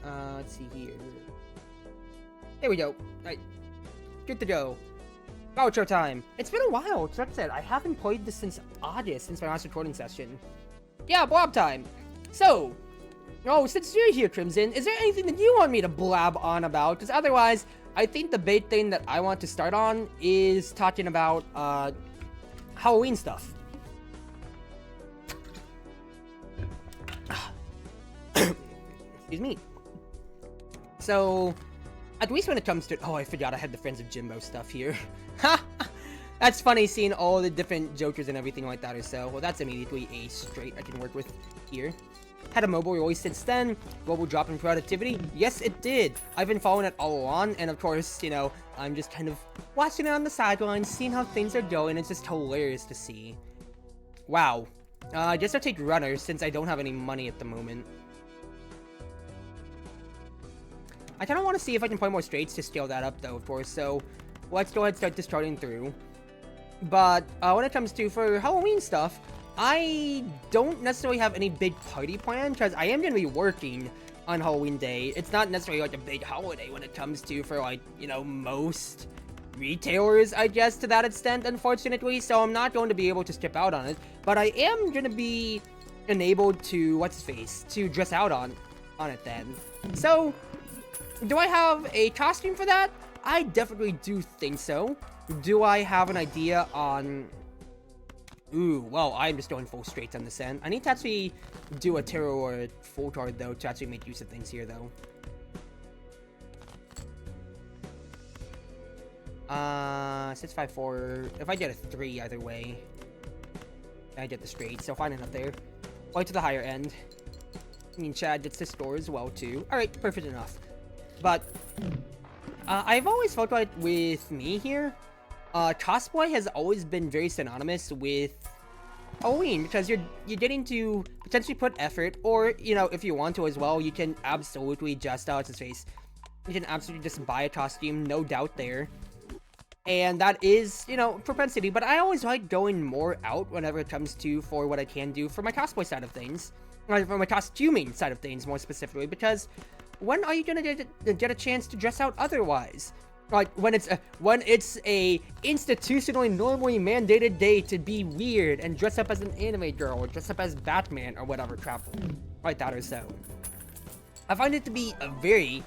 Let's see here. There we go. Alright. Good to go. Baltro time. It's been a while. Like I said, I haven't played this since August, since my last recording session. Yeah, blab time. So, since you're here, Crimson, is there anything that you want me to blab on about? Because otherwise, I think the big thing that I want to start on is talking about, Halloween stuff. Excuse me. So, at least when it comes to... Oh, I forgot I had the Friends of Jimbo stuff here. Ha! That's funny seeing all the different Jokers and everything like that or so. Well, that's immediately a straight I can work with here. Had a mobile release since then. Global drop in productivity. Yes, it did. I've been following it all along, and of course, you know, I'm just kind of watching it on the sidelines, seeing how things are going. It's just hilarious to see. Wow. I guess I'll take runners since I don't have any money at the moment. I kind of want to see if I can play more straights to scale that up, though, of course. So let's go ahead and start this charting through. But when it comes to for Halloween stuff, I don't necessarily have any big party plan because I am going to be working on Halloween Day. It's not necessarily like a big holiday when it comes to for like, you know, most retailers, I guess, to that extent, unfortunately. So I'm not going to be able to skip out on it. But I am going to be enabled to, to dress out on it then. So, do I have a costume for that? I definitely do think so. Do I have an idea on... Ooh, well, I'm just going full straights on this end. I need to actually do a tarot or a full card, though, to actually make use of things here, though. 654. If I get a 3 either way, I get the straight, so fine enough there. Right to the higher end. I mean, Chad gets the score as well, too. Alright, perfect enough. But, I've always felt like with me here, cosplay has always been very synonymous with Halloween, because you're getting to potentially put effort, or, you know, if you want to as well, you can absolutely just, what's his face? You can absolutely just buy a costume, no doubt there. And that is, you know, propensity, but I always like going more out whenever it comes to for what I can do for my cosplay side of things. Or for my costuming side of things, more specifically, because when are you gonna get a chance to dress out otherwise? Like, when it's a institutionally normally mandated day to be weird and dress up as an anime girl or dress up as Batman or whatever crap like that or so. I find it to be a very...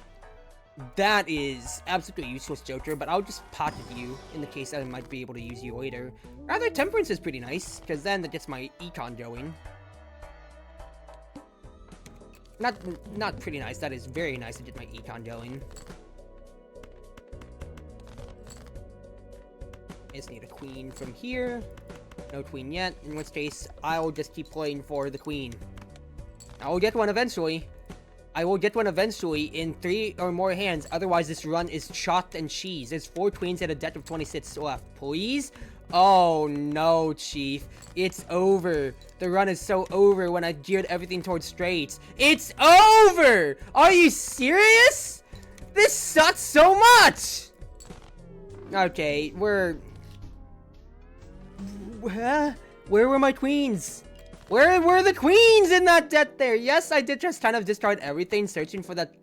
That is absolutely useless Joker, but I'll just pocket you in the case that I might be able to use you later. Rather, Temperance is pretty nice, because then that gets my econ going. Not pretty nice, that is very nice to get my econ going. I just need a queen from here. No queen yet, in which case, I'll just keep playing for the queen. I will get one eventually. I will get one eventually in 3 or more hands, otherwise this run is chalk and cheese. There's 4 queens and a deck of 26 left. Please? Oh no, Chief. It's over. The run is so over when I geared everything towards straights. It's over! Are you serious? This sucks so much! Okay, where were my queens? Where were the queens in that deck there? Yes, I did just kind of discard everything searching for that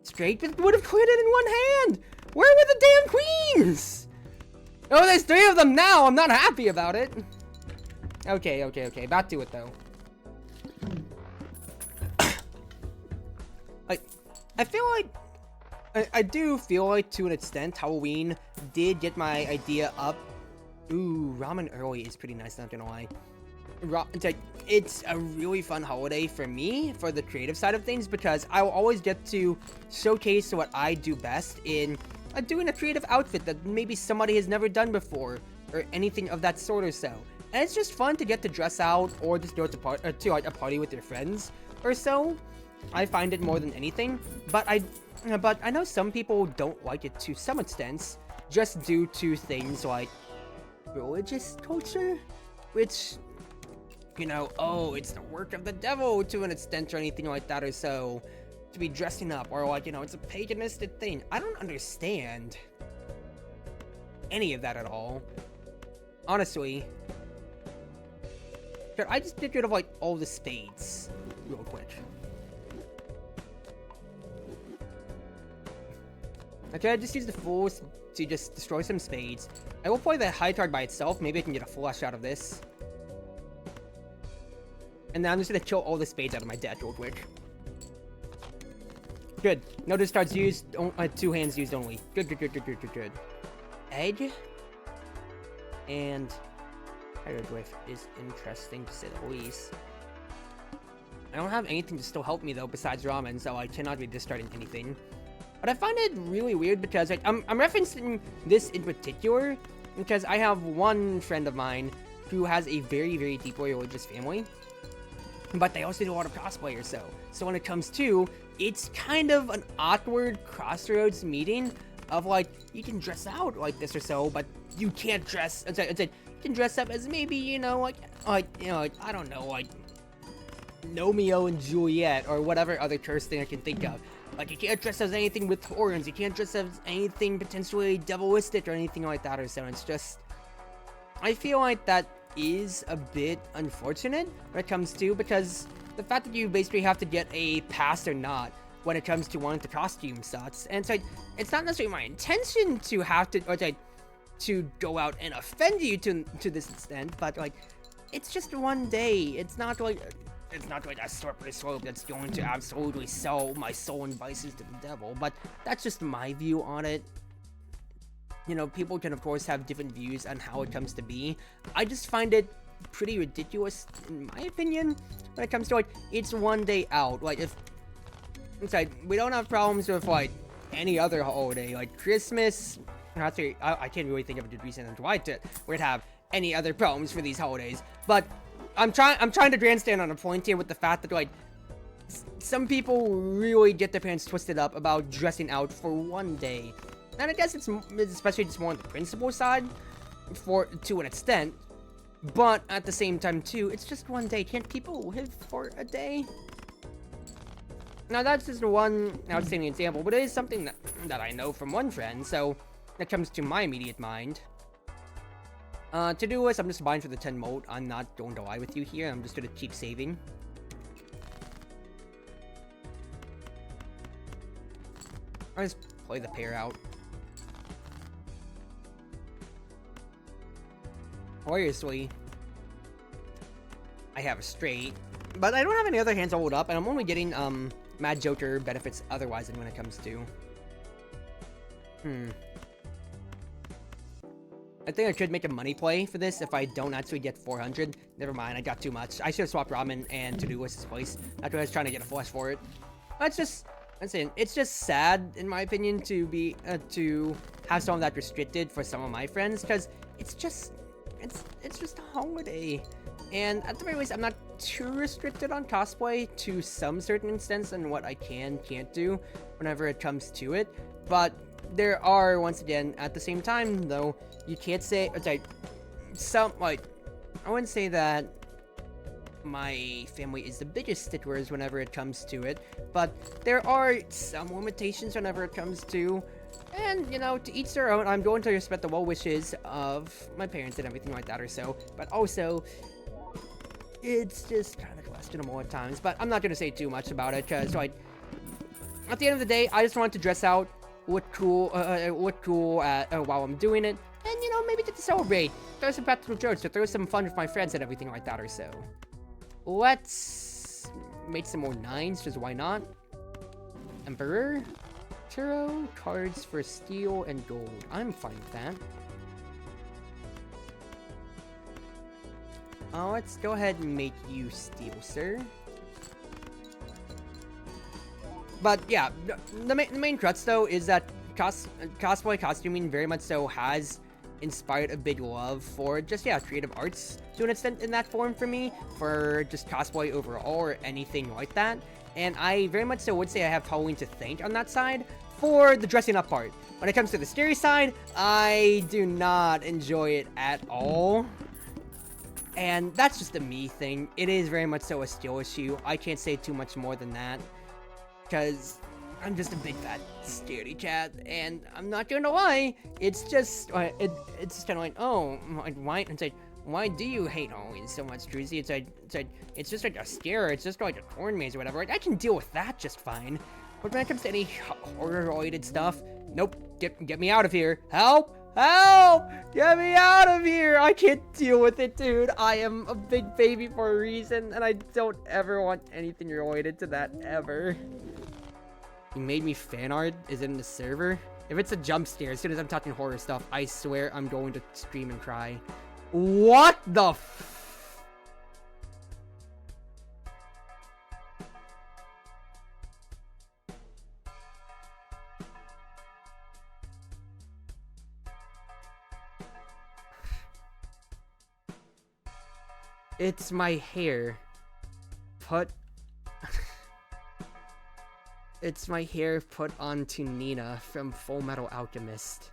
straight, but would have cleared it in one hand. Where were the damn queens? Oh, there's 3 of them now. I'm not happy about it. Okay. Back to it, though. I feel like... I do feel like, to an extent, Halloween did get my idea up. Ooh, ramen early is pretty nice, not gonna lie. It's a really fun holiday for me, for the creative side of things, because I will always get to showcase what I do best in doing a creative outfit that maybe somebody has never done before, or anything of that sort or so. And it's just fun to get to dress out, or just go to like a party with your friends, or so. I find it more than anything, but I know some people don't like it to some extent, just due to things like religious culture, which... You know, oh, it's the work of the devil to an extent or anything like that or so. To be dressing up, or like, you know, it's a paganistic thing. I don't understand. any of that at all. Honestly. I just get rid of, like, all the spades real quick. Okay, I just use the fools to just destroy some spades. I will play the high card by itself. Maybe I can get a flush out of this. And then I'm just gonna kill all the spades out of my deck real quick. Good. No discards used. 2 hands used only. Good, good, good, good, good, good, good. Egg. And Hieroglyph is interesting to say the least. I don't have anything to still help me though besides ramen, so I cannot be discarding anything. But I find it really weird because like, I'm referencing this in particular because I have one friend of mine who has a very, very deeply religious family. But they also do a lot of cosplay or so. So when it comes to, it's kind of an awkward crossroads meeting of like, you can dress out like this or so, but you can't dress, you can dress up as maybe, you know, like, I don't know, like, Romeo and Juliet or whatever other curse thing I can think of. Like, you can't dress as anything with horns, you can't dress as anything potentially devilistic or anything like that or so. It's just, I feel like that is a bit unfortunate when it comes to, because the fact that you basically have to get a pass or not when it comes to wanting to costume sucks. And so it's not necessarily my intention to have to, or to go out and offend you to this extent, but like, it's just one day. It's not like a slippery slope that's going to absolutely sell my soul and vices to the devil, but that's just my view on it. You know, people can of course have different views on how it comes to be. I just find it pretty ridiculous, in my opinion, when it comes to like, it's one day out. Like, if it's like, we don't have problems with like any other holiday, like Christmas. I can't really think of a good reason why we'd have any other problems for these holidays. But I'm trying to grandstand on a point here with the fact that like, some people really get their pants twisted up about dressing out for one day. And I guess it's especially just more on the principle side, to an extent. But at the same time too, it's just one day. Can't people live for a day? Now that's just one outstanding example, but it is something that I know from one friend, so that comes to my immediate mind. To do this, I'm just buying for the 10 mode. I'm not going to lie with you here. I'm just going to keep saving. I'll just play the pair out. Obviously, I have a straight, but I don't have any other hands to hold up, and I'm only getting Mad Joker benefits otherwise than when it comes to. I think I could make a money play for this if I don't actually get 400. Never mind, I got too much. I should have swapped Ramen and To-Do List's place. That's why I was trying to get a flush for it. That's it. It's just sad, in my opinion, to be to have some of that restricted for some of my friends, because it's just a holiday. And at the very least, I'm not too restricted on cosplay to some certain extents and what I can't do whenever it comes to it. But there are, once again, at the same time, though, you can't say, I wouldn't say that my family is the biggest sticklers whenever it comes to it, but there are some limitations whenever it comes to, and, you know, to each their own. I'm going to respect the well wishes of my parents and everything like that or so, but also, it's just kind of questionable at times. But I'm not going to say too much about it, because, like, at the end of the day, I just want to dress out, look cool while I'm doing it, and, you know, maybe get to celebrate, throw some practical jokes, or throw some fun with my friends and everything like that or so. Let's make some more 9s, just why not? Emperor, tarot, cards for steel and gold. I'm fine with that. Let's go ahead and make you steel, sir. But yeah, the main crux though is that cosplay costuming very much so has inspired a big love for just, yeah, creative arts to an extent in that form for me, for just cosplay overall or anything like that. And I very much so would say I have Halloween to thank on that side for the dressing up part. When it comes to the scary side, I do not enjoy it at all. And that's just a me thing. It is very much so a skill issue. I can't say too much more than that, because I'm just a big fat scaredy cat, and I'm not gonna lie, it's just, it's just kind of like, oh, like, why, it's like, why do you hate Halloween so much, Druzy? It's just like a scare, it's just like a corn maze or whatever. Like, I can deal with that just fine. But when it comes to any horror-related stuff, nope, get me out of here. Help! Help! Get me out of here! I can't deal with it, dude. I am a big baby for a reason, and I don't ever want anything related to that, ever. You made me fan art? Is it in the server? If it's a jump scare, as soon as I'm talking horror stuff, I swear I'm going to scream and cry. What the f- It's my hair. It's my hair put onto Nina from Full Metal Alchemist.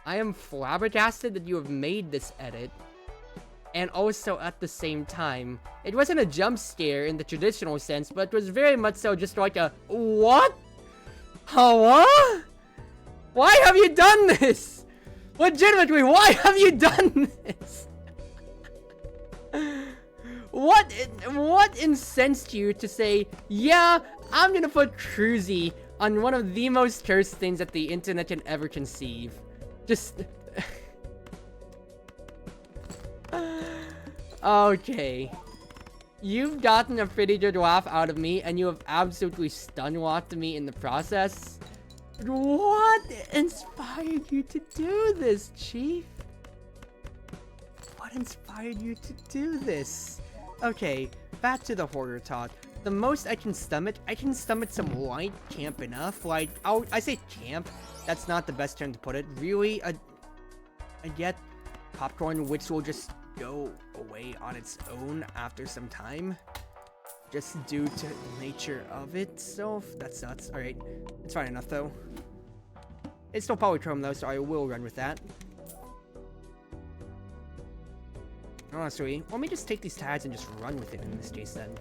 I am flabbergasted that you have made this edit. And also at the same time, it wasn't a jump scare in the traditional sense, but it was very much so just like a, what? What? Why have you done this? Legitimately, why have you done this? What incensed you to say, yeah, I'm gonna put Cruzy on one of the most cursed things that the internet can ever conceive? Just... Okay. You've gotten a pretty good laugh out of me, and you have absolutely stun-locked me in the process. What inspired you to do this, Chief? What inspired you to do this? Okay, back to the horror talk. The most I can stomach some light camp enough. Like, I say camp, that's not the best term to put it. Really, I get popcorn, which will just go away on its own after some time. Just due to the nature of it, so that sucks. Alright, it's fine enough though. It's still polychrome though, so I will run with that. Honestly, let me just take these tags and just run with it in this case then.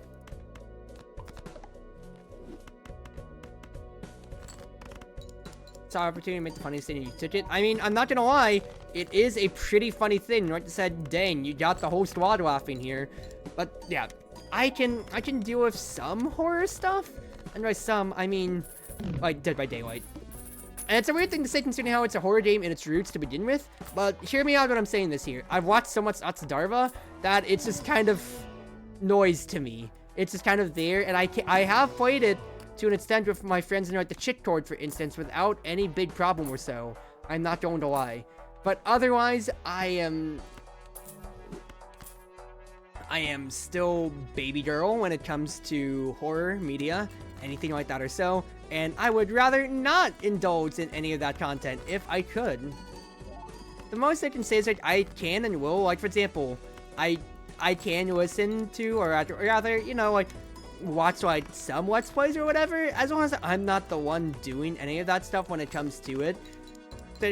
Saw opportunity to make the funniest thing and you took it. I mean, I'm not gonna lie, it is a pretty funny thing. Like I said, dang, you got the whole squad laughing here. But yeah, I can deal with some horror stuff, and by some I mean like Dead by Daylight. And it's a weird thing to say considering how it's a horror game in its roots to begin with, but hear me out when I'm saying this here. I've watched so much Atsudarva that it's just kind of noise to me. It's just kind of there, and I have played it to an extent with my friends in like the Chickcord, for instance, without any big problem or so. I'm not going to lie. But otherwise, I am still baby girl when it comes to horror media, anything like that or so, and I would rather not indulge in any of that content if I could. The most I can say is like I can and will, like for example, I can listen to, or rather, you know, like watch like some Let's Plays or whatever, as long as I'm not the one doing any of that stuff when it comes to it.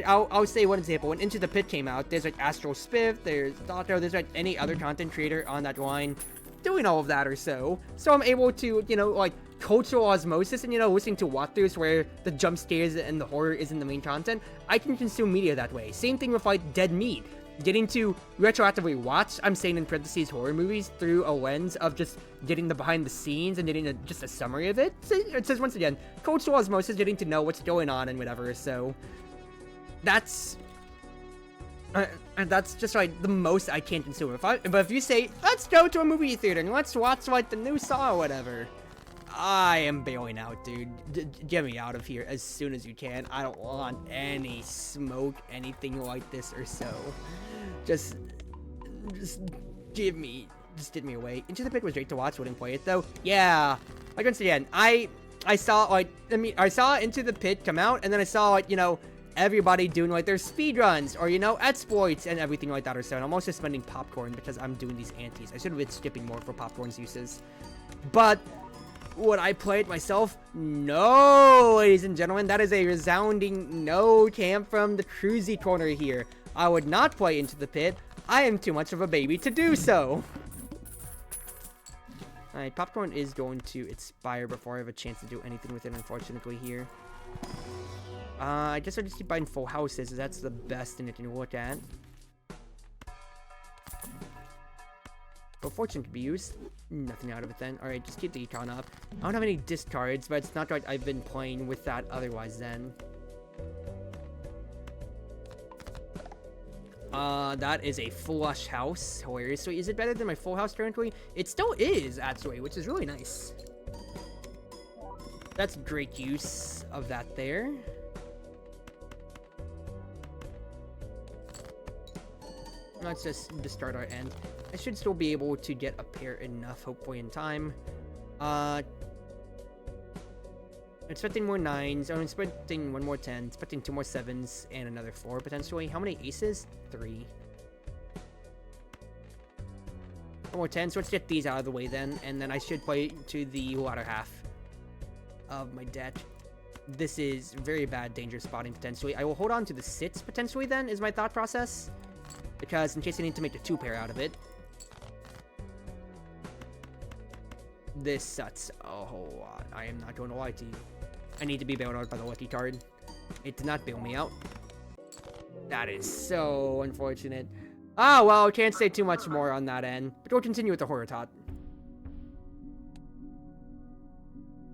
I'll say one example. When Into the Pit came out, there's like Astral Spiff, there's Doctor, there's like any other content creator on that line doing all of that or so. So I'm able to, you know, like cultural osmosis and, you know, listening to walkthroughs where the jump scares and the horror isn't the main content. I can consume media that way. Same thing with like Dead Meat. Getting to retroactively watch, I'm saying in parentheses, horror movies through a lens of just getting the behind the scenes and getting just a summary of it. So it says once again, cultural osmosis, getting to know what's going on and whatever. So that's just like the most I can consume. But if you say, let's go to a movie theater and let's watch like the new Saw or whatever, I am bailing out, dude. Get me out of here as soon as you can. I don't want any smoke, anything like this or so. Just get me away. Into the Pit was great to watch. Wouldn't play it though. Yeah, like once again, I saw like, I saw Into the Pit come out, and then I saw like, you know, everybody doing like their speedruns or, you know, exploits and everything like that or so. And I'm also spending popcorn because I'm doing these antes. I should have been skipping more for popcorn's uses. But would I play it myself? No, ladies and gentlemen. That is a resounding no camp from the Cruzy corner here. I would not play Into the Pit. I am too much of a baby to do so. Alright, popcorn is going to expire before I have a chance to do anything with it, unfortunately, here. I guess I'll just keep buying full houses, as that's the best thing I can look at. But fortune could be used. Nothing out of it then. Alright, just keep the econ up. I don't have any discards, but it's not like I've been playing with that otherwise then. That is a flush house. Hilariously. Is it better than my full house currently? It still is, actually, which is really nice. That's great use of that there. Let's just discard our end. I should still be able to get a pair enough, hopefully, in time. Expecting more 9s. I'm expecting 1 more 10. Expecting 2 more 7s and another 4 potentially. How many aces? 3. 1 more 10. So let's get these out of the way then, and then I should play to the latter half of my deck. This is very bad danger spotting potentially. I will hold on to the 6 potentially then, is my thought process, because in case I need to make a 2-pair out of it. This sucks a whole lot. I am not going to lie to you. I need to be bailed out by the lucky card. It did not bail me out. That is so unfortunate. Ah, well, I can't say too much more on that end. But we'll continue with the horror tot.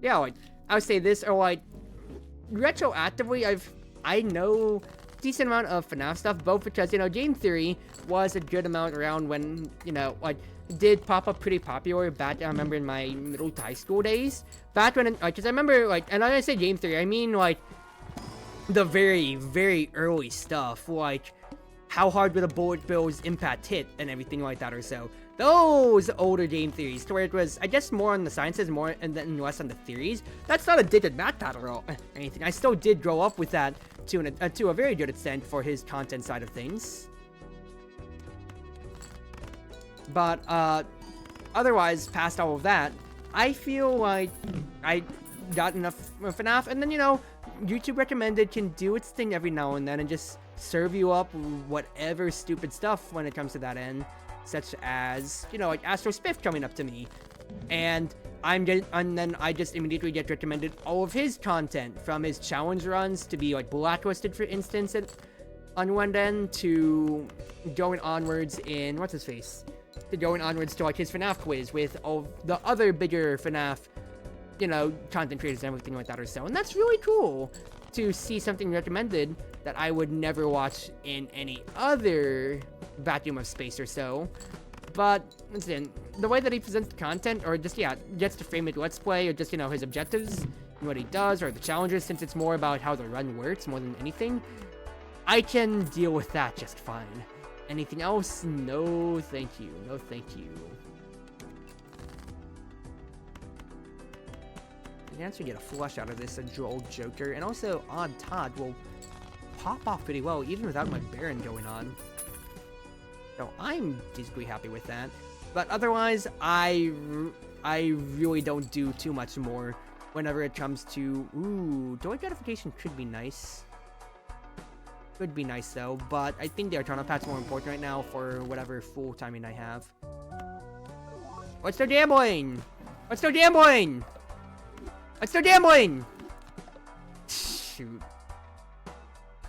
Yeah, like, I would say this, or like, retroactively, I know a decent amount of FNAF stuff, both because, you know, game theory was a good amount around when, you know, like, did pop up pretty popular back, I remember, in my middle to high school days. Back when, like, because I remember, like, and when I say game theory, I mean, like, the very, very early stuff, like, how hard would a bullet bill's impact hit and everything like that or so. Those older game theories, to where it was, I guess, more on the sciences, more and then less on the theories. That's not a dig at Matt or anything. I still did grow up with that to a very good extent for his content side of things. But, otherwise, past all of that, I feel like I got enough FNAF, and then, you know, YouTube Recommended can do its thing every now and then and just serve you up whatever stupid stuff when it comes to that end, such as, you know, like Astro's Fifth coming up to me, and then I just immediately get recommended all of his content, from his challenge runs to be, like, blacklisted, for instance, on one end, to going onwards in, what's his face? To going onwards to, like, his FNAF quiz with all the other bigger FNAF, you know, content creators and everything like that or so. And that's really cool to see something recommended that I would never watch in any other vacuum of space or so. But, listen, the way that he presents the content, or just, yeah, gets to frame it Let's Play, or just, you know, his objectives, and what he does, or the challenges, since it's more about how the run works more than anything, I can deal with that just fine. Anything else? No, thank you. No, thank you. You can actually get a flush out of this, a Droll Joker, and also Odd Todd will pop off pretty well, even without my Baron going on. So I'm decently happy with that. But otherwise, I really don't do too much more whenever it comes to... Ooh, Joy Gratification could be nice. Could be nice, though, but I think the Arcana Pack's more important right now for whatever full timing I have. Let's go gambling! Let's go gambling! Let's go gambling! Shoot.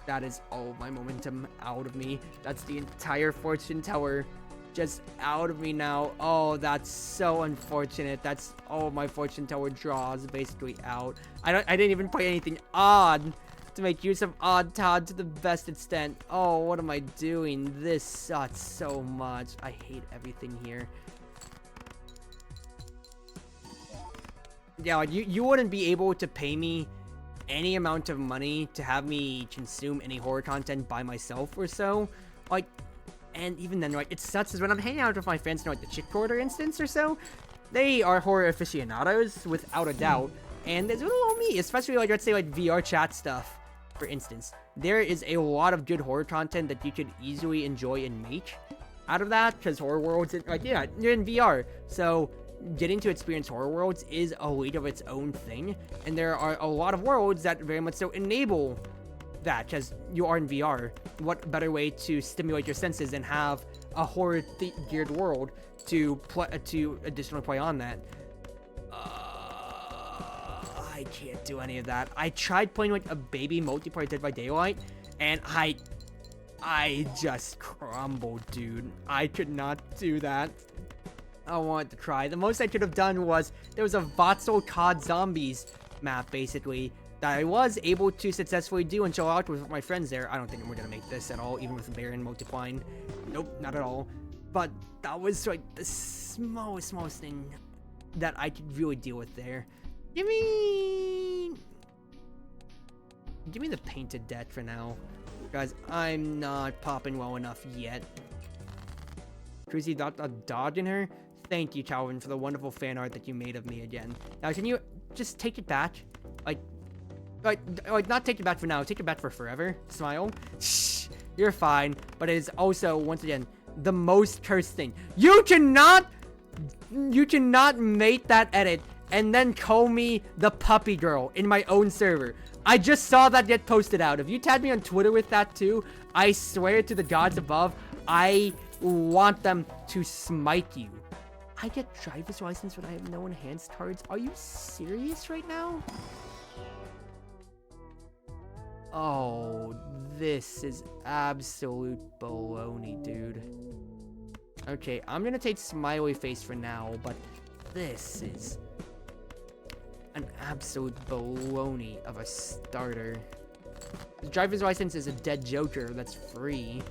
That is all my momentum out of me. That's the entire fortune teller just out of me now. Oh, that's so unfortunate. That's all my fortune teller draws basically out. I didn't even play anything odd to make use of Odd Todd to the best extent. Oh, what am I doing? This sucks so much. I hate everything here. Yeah, like, you wouldn't be able to pay me any amount of money to have me consume any horror content by myself or so. Like, and even then, like, it sucks is when I'm hanging out with my friends in, like, the Chick Quarter instance or so, they are horror aficionados, without a doubt. And there's little old me, especially, like, let's say, like, VR chat stuff. For instance, there is a lot of good horror content that you could easily enjoy and make out of that, because horror worlds, like, yeah, you're in VR, so getting to experience horror worlds is a weight of its own thing, and there are a lot of worlds that very much so enable that, because you are in VR. What better way to stimulate your senses and have a horror geared world to additionally play on that? I can't do any of that. I tried playing like a baby multiplayer Dead by Daylight, and I just crumbled, dude. I could not do that. I wanted to cry. The most I could have done was, there was a Voxel COD Zombies map, basically, that I was able to successfully do and chill out with my friends there. I don't think we're gonna make this at all, even with Baron multiplying. Nope, not at all. But that was like the smallest thing that I could really deal with there. Give me the painted deck for now. Guys, I'm not popping well enough yet. Cruzy got a dog in her. Thank you, Calvin, for the wonderful fan art that you made of me again. Now, can you just take it back? Like not take it back for now. Take it back for forever. Smile. Shh, you're fine. But it is also, once again, the most cursed thing. You cannot make that edit and then call me the puppy girl in my own server. I just saw that get posted out. If you tag me on Twitter with that too, I swear to the gods above, I want them to smite you. I get driver's license when I have no enhanced cards. Are you serious right now? Oh, this is absolute baloney, dude. Okay, I'm gonna take smiley face for now, but this is an absolute baloney of a starter. The driver's license is a dead joker that's free.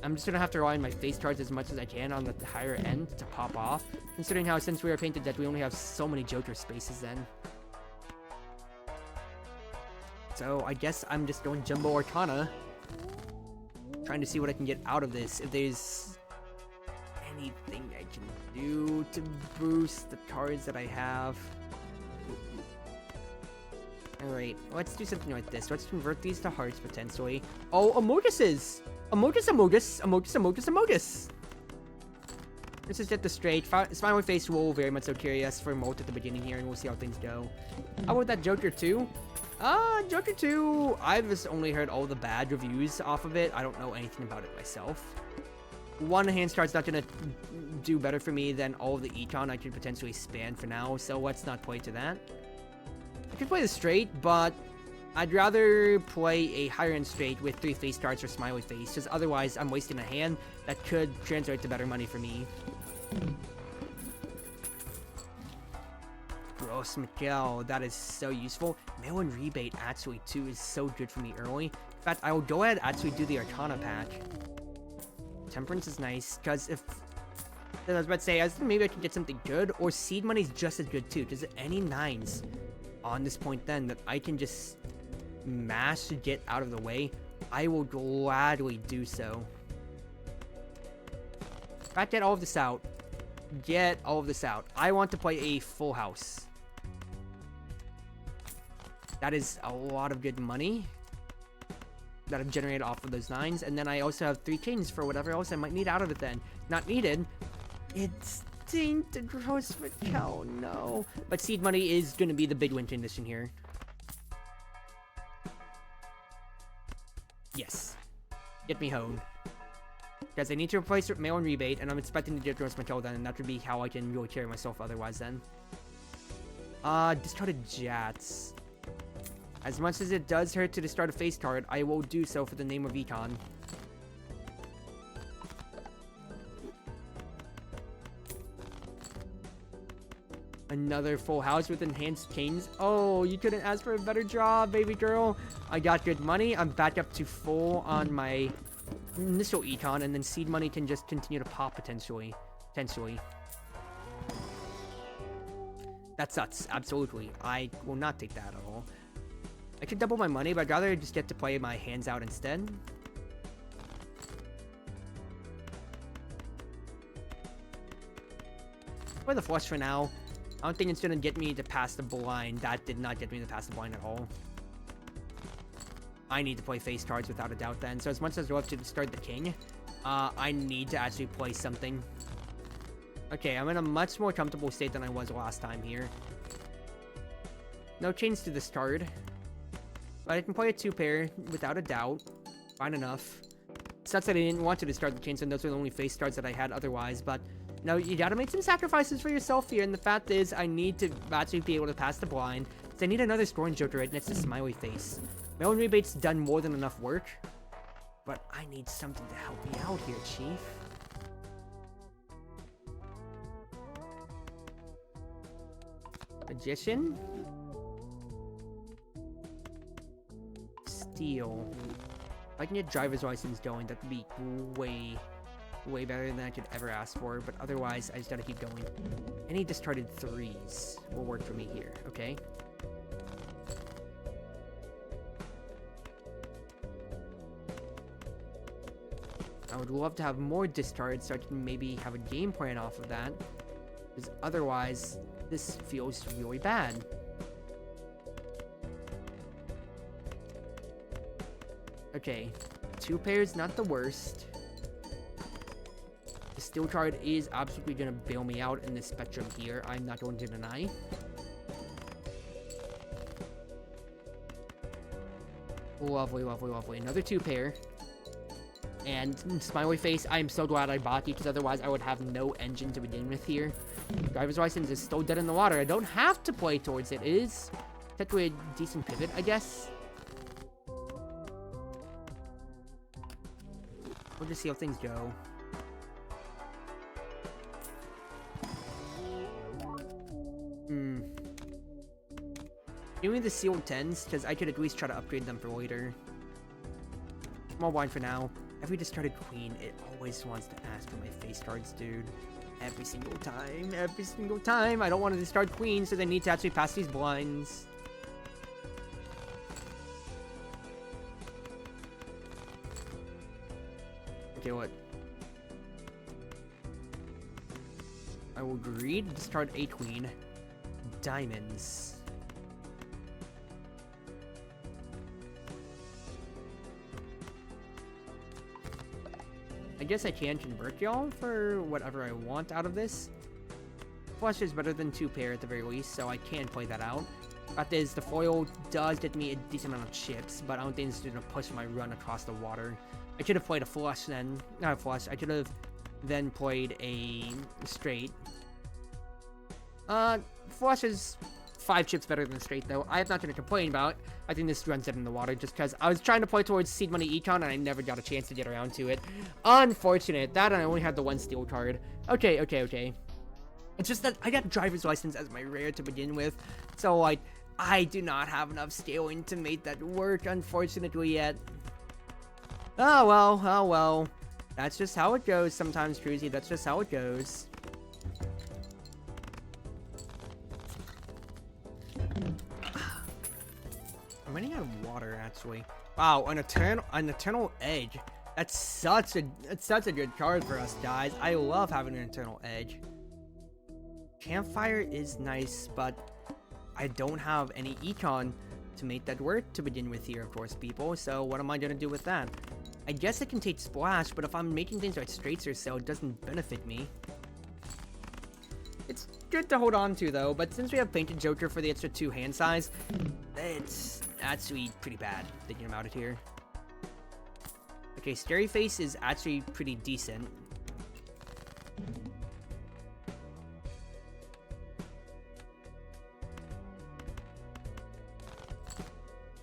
I'm just gonna have to rely on my face cards as much as I can on the higher end to pop off, considering how since we are painted dead, we only have so many joker spaces then. So I guess I'm just going Jumbo Arcana, trying to see what I can get out of this. If there's anything I can do to boost the cards that I have. Alright, let's do something like this. Let's convert these to hearts, potentially. Oh, Amoguses! Amogus! This is just the straight. Smiley face will very much so curious for Molt at the beginning here, and we'll see how things go. How about that Joker 2? Joker 2, I've just only heard all the bad reviews off of it. I don't know anything about it myself. One hand card's not gonna do better for me than all of the econ I could potentially span for now, so let's not play to that. I could play the straight, but I'd rather play a higher end straight with 3 face cards for smiley face, because otherwise I'm wasting a hand that could translate to better money for me. Gross Miguel, that is so useful. Mail and rebate actually too is so good for me early. In fact, I will go ahead and actually do the Arcana pack. Temperance is nice, because if I was about to say, I was thinking maybe I could get something good, or seed money's just as good too. Does any 9s on this point then that I can just mash to get out of the way? I will gladly do so. If I get all of this out, I want to play a full house. That is a lot of good money that I've generated off of those 9s, and then I also have 3 kings for whatever else I might need out of it then. Not needed. It's tainted gross Miguel, no. But seed money is going to be the big win condition here. Yes. Get me home. Because I need to replace mail and rebate, and I'm expecting to get gross Miguel then, and that would be how I can really carry myself otherwise then. Discarded Jats. As much as it does hurt to discard a face card, I will do so for the name of Econ. Another full house with enhanced kings. Oh, you couldn't ask for a better draw, baby girl. I got good money. I'm back up to full on my initial econ, and then seed money can just continue to pop potentially. That sucks, absolutely. I will not take that at all. I could double my money, but I'd rather just get to play my hands out instead. Play the flush for now. I don't think it's gonna get me to pass the blind. That did not get me to pass the blind at all. I need to play face cards without a doubt then. So as much as I love to start the king, I need to actually play something. Okay, I'm in a much more comfortable state than I was last time here. No change to this card. But I can play a 2-pair without a doubt. Fine enough. Sucks that I didn't want to discard the chains, and those are the only face cards that I had otherwise, but no, you gotta make some sacrifices for yourself here, and the fact is, I need to actually be able to pass the blind. So I need another scoring joker right next to Smiley Face. My own rebate's done more than enough work. But I need something to help me out here, Chief. Magician? Steel. If I can get driver's license going, that would be way better than I could ever ask for. But otherwise, I just gotta keep going. Any discarded 3s will work for me here, okay? I would love to have more discards so I can maybe have a game plan off of that. Because otherwise, this feels really bad. Okay, 2 pairs, not the worst. The steel card is absolutely going to bail me out in this spectrum here. I'm not going to deny. Lovely, lovely, lovely. Another 2 pair. And Smiley Face, I am so glad I bought you, because otherwise I would have no engine to begin with here. Driver's license is still dead in the water. I don't have to play towards it. It is technically a decent pivot, I guess. We'll just see how things go. Give me the sealed 10s, because I could at least try to upgrade them for later. Small blind for now. Every discarded queen, it always wants to ask for my face cards, dude. Every single time, every single time. I don't want to discard queens, so they need to actually pass these blinds. Okay, what? I will agree to discard a queen. Diamonds. I guess I can convert y'all for whatever I want out of this. Flush is better than 2 pair at the very least, so I can play that out. Fact is, the foil does get me a decent amount of chips, but I don't think it's going to push my run across the water. I should have played a flush then. Not a flush. I should have then played a straight. Flush is 5 chips better than straight, though. I have nothing to complain about. I think this runs dead in the water just because I was trying to play towards Seed Money Econ and I never got a chance to get around to it. Unfortunate. That and I only had the 1 steel card. Okay. It's just that I got driver's license as my rare to begin with, so I do not have enough scaling to make that work, unfortunately, yet. Oh well. That's just how it goes sometimes, Cruzy. That's just how it goes. I'm running out of water, actually. Wow, an eternal edge. That's such a good card for us, guys. I love having an eternal edge. Campfire is nice, but I don't have any econ to make that work to begin with here, of course, people. So what am I gonna do with that? I guess I can take splash, but if I'm making things like straights or so, it doesn't benefit me. It's good to hold on to, though, but since we have Painted Joker for the extra 2 hand size, it's actually pretty bad, thinking about it here. Okay, Scary Face is actually pretty decent.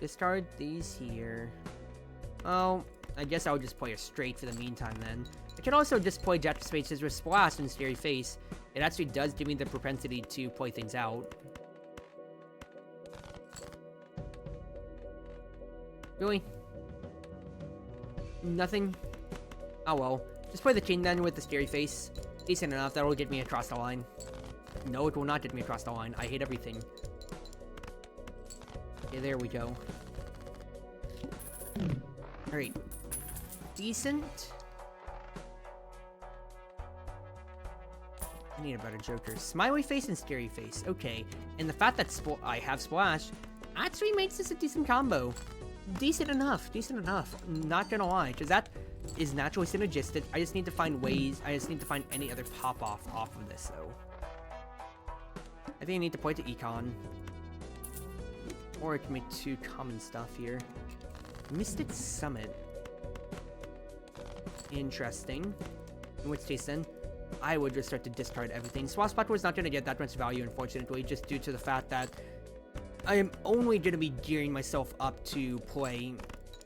Discard these here. Oh, I guess I'll just play a straight for the meantime then. I can also just play Jack of Spades with Splash and Scary Face. It actually does give me the propensity to play things out. Really? Nothing? Oh well. Just play the King then with the Scary Face. Decent enough, that will get me across the line. No, it will not get me across the line. I hate everything. Okay, there we go. Alright. Decent. I need a better Joker. Smiley Face and Scary Face. Okay. And the fact that I have Splash actually makes this a decent combo. Decent enough. Decent enough. Not gonna lie. Because that is naturally synergistic. I just need to find ways. I just need to find any other pop-off off of this, though. I think I need to play to Econ. Or I can make 2 common stuff here. Mystic Summit. Interesting. In which case then, I would just start to discard everything. Swashbuckler was not going to get that much value, unfortunately, just due to the fact that I am only going to be gearing myself up to play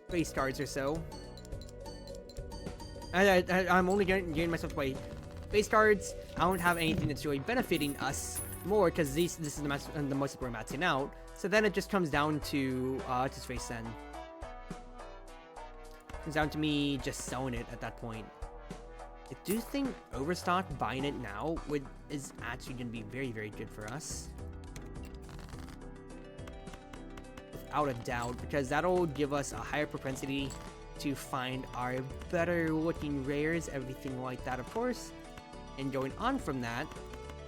face cards or so. I'm only gearing myself to play face cards. I don't have anything that's really benefiting us more because this is the most that we're maxing out. So then it just comes down to what's his face then. It comes down to me just selling it at that point. I do think overstock buying it now is actually going to be very, very good for us. Without a doubt, because that'll give us a higher propensity to find our better looking rares, everything like that, of course. And going on from that,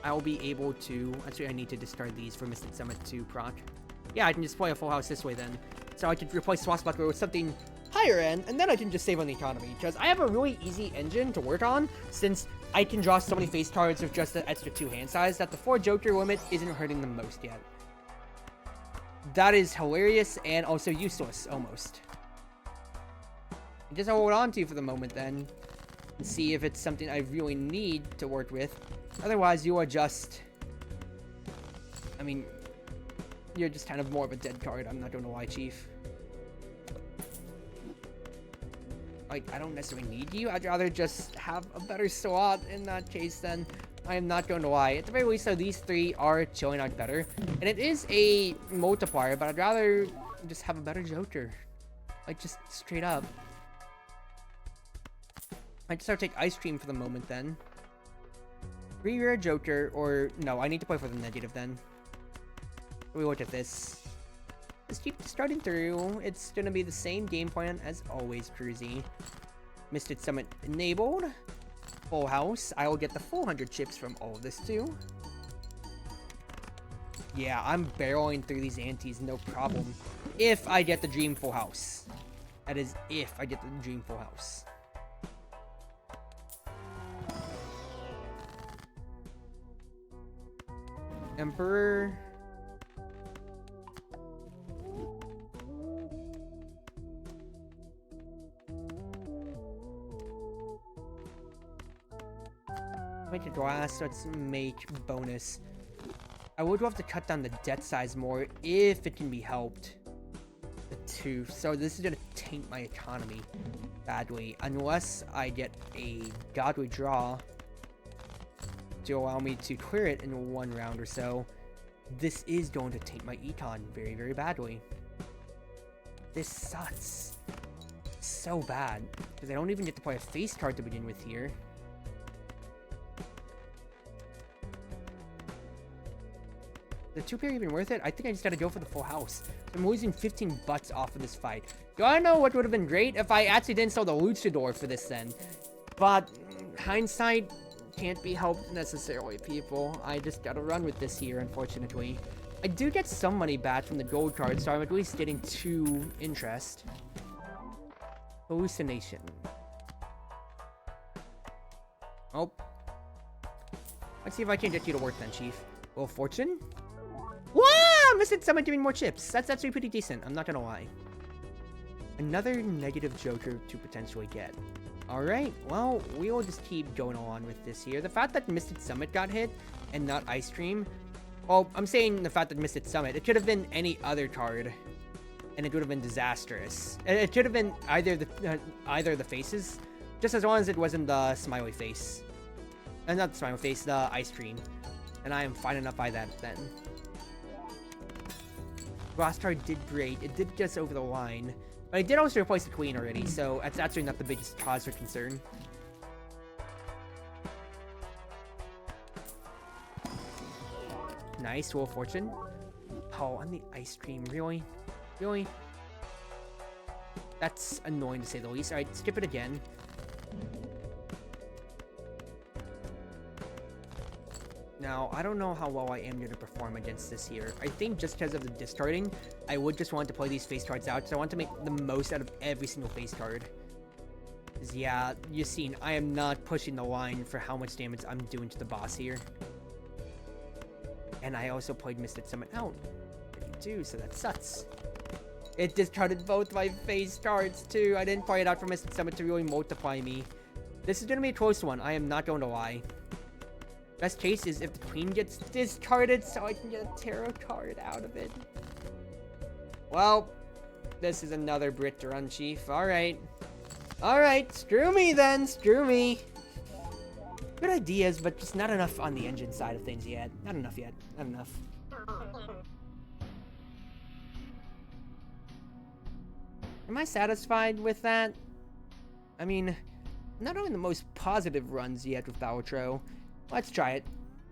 I'll be able to... Actually, I need to discard these for Mystic Summit to proc. Yeah, I can just play a full house this way then. So I can replace Swashbuckler with something higher end, and then I can just save on the economy. Because I have a really easy engine to work on, since I can draw so many face cards with just the extra 2 hand size that the 4 Joker limit isn't hurting the most yet. That is hilarious and also useless, almost. Just hold on to for the moment then, and see if it's something I really need to work with. Otherwise, you are just... I mean, you're just kind of more of a dead card. I'm not gonna lie, Chief. Like, I don't necessarily need you. I'd rather just have a better slot in that case then. I am not going to lie. At the very least, so these 3 are chilling out better. And it is a multiplier, but I'd rather just have a better Joker. Like, just straight up. I just have to take Ice Cream for the moment then. 3 rare Joker, or... No, I need to play for the negative then. We look at this. Just keep starting through. It's going to be the same game plan as always, Cruzy. Mystic Summit enabled. Full house. I will get the full 100 chips from all of this too. Yeah, I'm barreling through these antes, no problem. If I get the dream full house. That is if I get the dream full house. Emperor. Make a glass, let's make bonus. I would love to cut down the debt size more if it can be helped. The 2. So this is gonna taint my economy badly. Unless I get a godly draw to allow me to clear it in 1 round or so. This is going to taint my econ very, very badly. This sucks. So bad. Because I don't even get to play a face card to begin with here. The 2-pair even worth it? I think I just gotta go for the full house. I'm losing 15 butts off of this fight. Do I know what would have been great if I actually didn't sell the Luchador for this then? But hindsight can't be helped necessarily, people. I just gotta run with this here, unfortunately. I do get some money back from the gold card, so I'm at least getting 2 interest. Hallucination. Oh. Let's see if I can get you to work then, Chief. Well, fortune? Wow! Missed someone giving more chips. That's actually pretty decent, I'm not gonna lie. Another negative Joker to potentially get. Alright, well, we will just keep going on with this here. The fact that Mystic Summit got hit and not Ice Cream. Well, I'm saying the fact that Mystic Summit. It could have been any other card. And it would have been disastrous. It could have been either the faces. Just as long as it wasn't the smiley face. Not the smiley face, the Ice Cream. And I am fine enough by that then. Last card did great. It did get us over the line. But I did also replace the Queen already, so that's actually not the biggest cause for concern. Nice, Wheel of Fortune. Oh, on the Ice Cream, really? Really? That's annoying to say the least. Alright, skip it again. Now, I don't know how well I am going to perform against this here. I think just because of the discarding, I would just want to play these face cards out, so I want to make the most out of every single face card. Because, yeah, you've seen, I am not pushing the line for how much damage I'm doing to the boss here. And I also played Mystic Summit out. Too, so that sucks. It discarded both my face cards, too. I didn't play it out for Mystic Summit to really multiply me. This is going to be a close one, I am not going to lie. Best case is if the Queen gets discarded so I can get a tarot card out of it. Well, this is another Brit to run, Chief. Alright. Alright, screw me then, screw me. Good ideas, but just not enough on the engine side of things yet. Not enough yet. Not enough. Am I satisfied with that? I mean, not only the most positive runs yet with Bautro. Let's try it.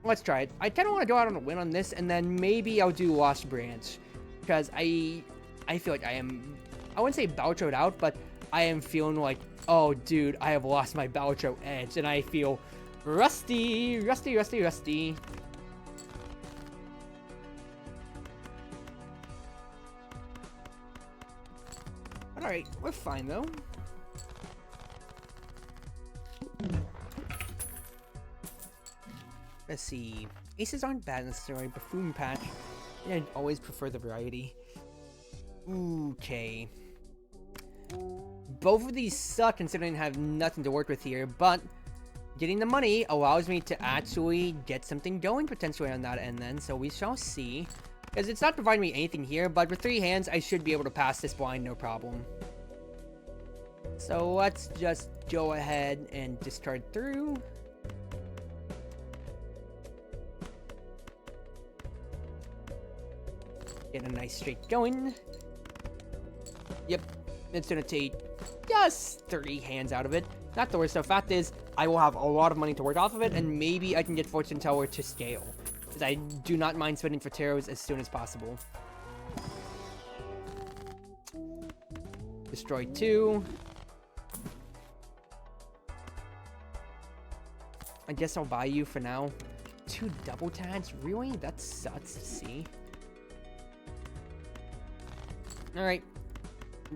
Let's try it. I kind of want to go out on a win on this, and then maybe I'll do Lost Branch. Because I feel like I wouldn't say Boutroed out, but I am feeling like, oh, dude, I have lost my Bautro edge, and I feel rusty. Alright, we're fine, though. Let's see. Aces aren't bad necessarily. Buffoon patch. I'd always prefer the variety. Okay. Both of these suck considering I have nothing to work with here, but getting the money allows me to actually get something going potentially on that end then, so we shall see. Because it's not providing me anything here, but with 3 hands, I should be able to pass this blind no problem. So let's just go ahead and discard through. Get a nice straight going. Yep, it's gonna take just 3 hands out of it. Not the worst. The fact is, I will have a lot of money to work off of it, and maybe I can get Fortune Teller to scale. Because I do not mind spending for tarots as soon as possible. Destroy 2. I guess I'll buy you for now. 2 double tags? Really? That sucks to see. Alright.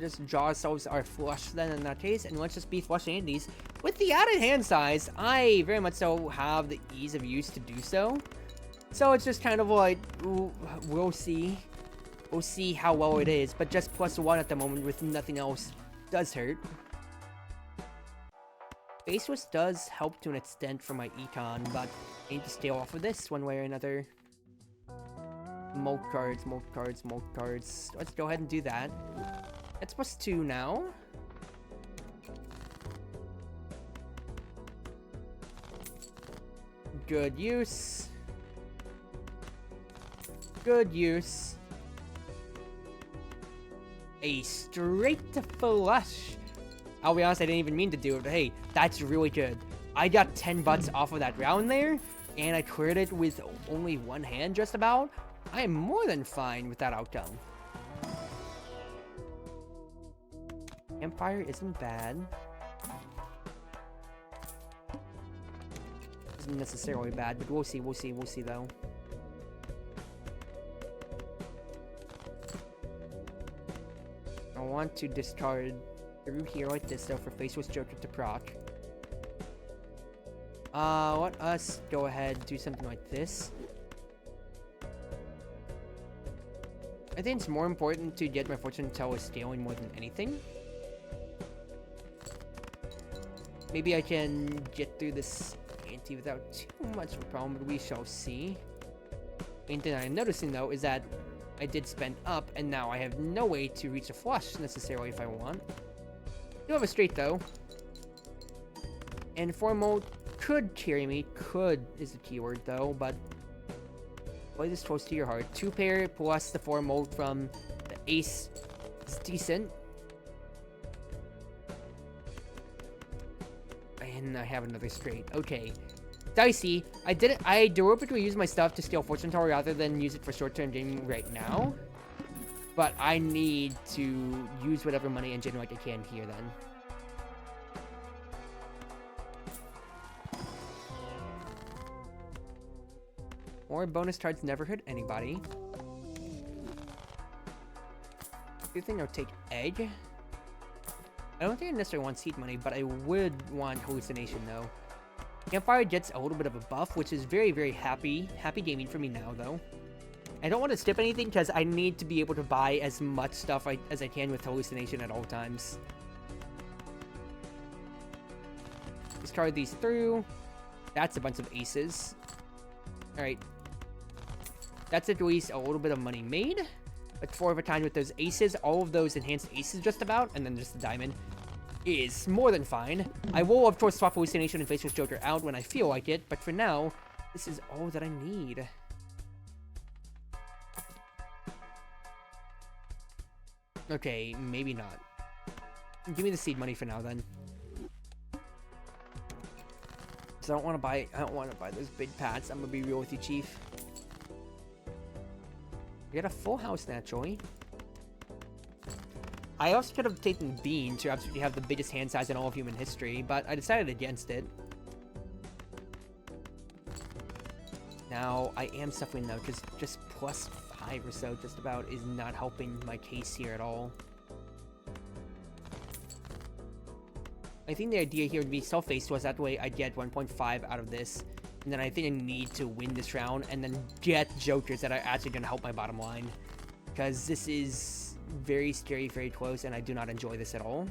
Just draw ourselves our flush then in that case, and let's just be flushing these. With the added hand size, I very much so have the ease of use to do so. So it's just kind of like, we'll see. We'll see how well it is, but just +1 at the moment with nothing else does hurt. Base Twist does help to an extent for my econ, but I need to stay off of this one way or another. Molt cards. Let's go ahead and do that. It's +2 now. Good use. Good use. A straight flush. I'll be honest, I didn't even mean to do it, but hey, that's really good. I got 10 butts off of that round there, and I cleared it with only 1 hand just about. I am more than fine with that outcome. Empire isn't bad. Isn't necessarily bad, but we'll see though. I want to discard through here like this though for Faceless Joker to proc. Let us go ahead and do something like this. I think it's more important to get my Fortune Teller scaling more than anything. Maybe I can get through this ante without too much of a problem, but we shall see. Main thing I'm noticing though is that I did spend up, and now I have no way to reach a flush necessarily if I want. Do have a straight though. And 4 mode could carry me. Could is the keyword though, but play this close to your heart. 2 pair plus the 4 mode from the ace is decent. And I have another straight. Okay. Dicey. I deliberately use my stuff to steal Fortune Tower rather than use it for short-term gaming right now. But I need to use whatever money engine like I can here then. More bonus cards never hurt anybody. Good thing I'll take egg. I don't think I necessarily want seed money, but I would want hallucination though. Campfire gets a little bit of a buff, which is very, very happy gaming for me now though. I don't want to skip anything because I need to be able to buy as much stuff as I can with hallucination at all times. Discard these through. That's a bunch of aces. Alright. That's at least a little bit of money made. But 4 of a kind with those aces, all of those enhanced aces just about, and then just the diamond, is more than fine. I will, of course, swap Hallucination and Faceless Joker out when I feel like it, but for now, this is all that I need. Okay, maybe not. Give me the seed money for now, then. So I don't want to buy those big pats. I'm gonna be real with you, Chief. We got a full house, naturally. I also could have taken Bean to absolutely have the biggest hand size in all of human history, but I decided against it. Now, I am suffering though, because just plus 5 or so just about is not helping my case here at all. I think the idea here would be self-faced was that way I'd get 1.5 out of this. And then I think I need to win this round and then get jokers that are actually going to help my bottom line. Because this is very scary, very close, and I do not enjoy this at all.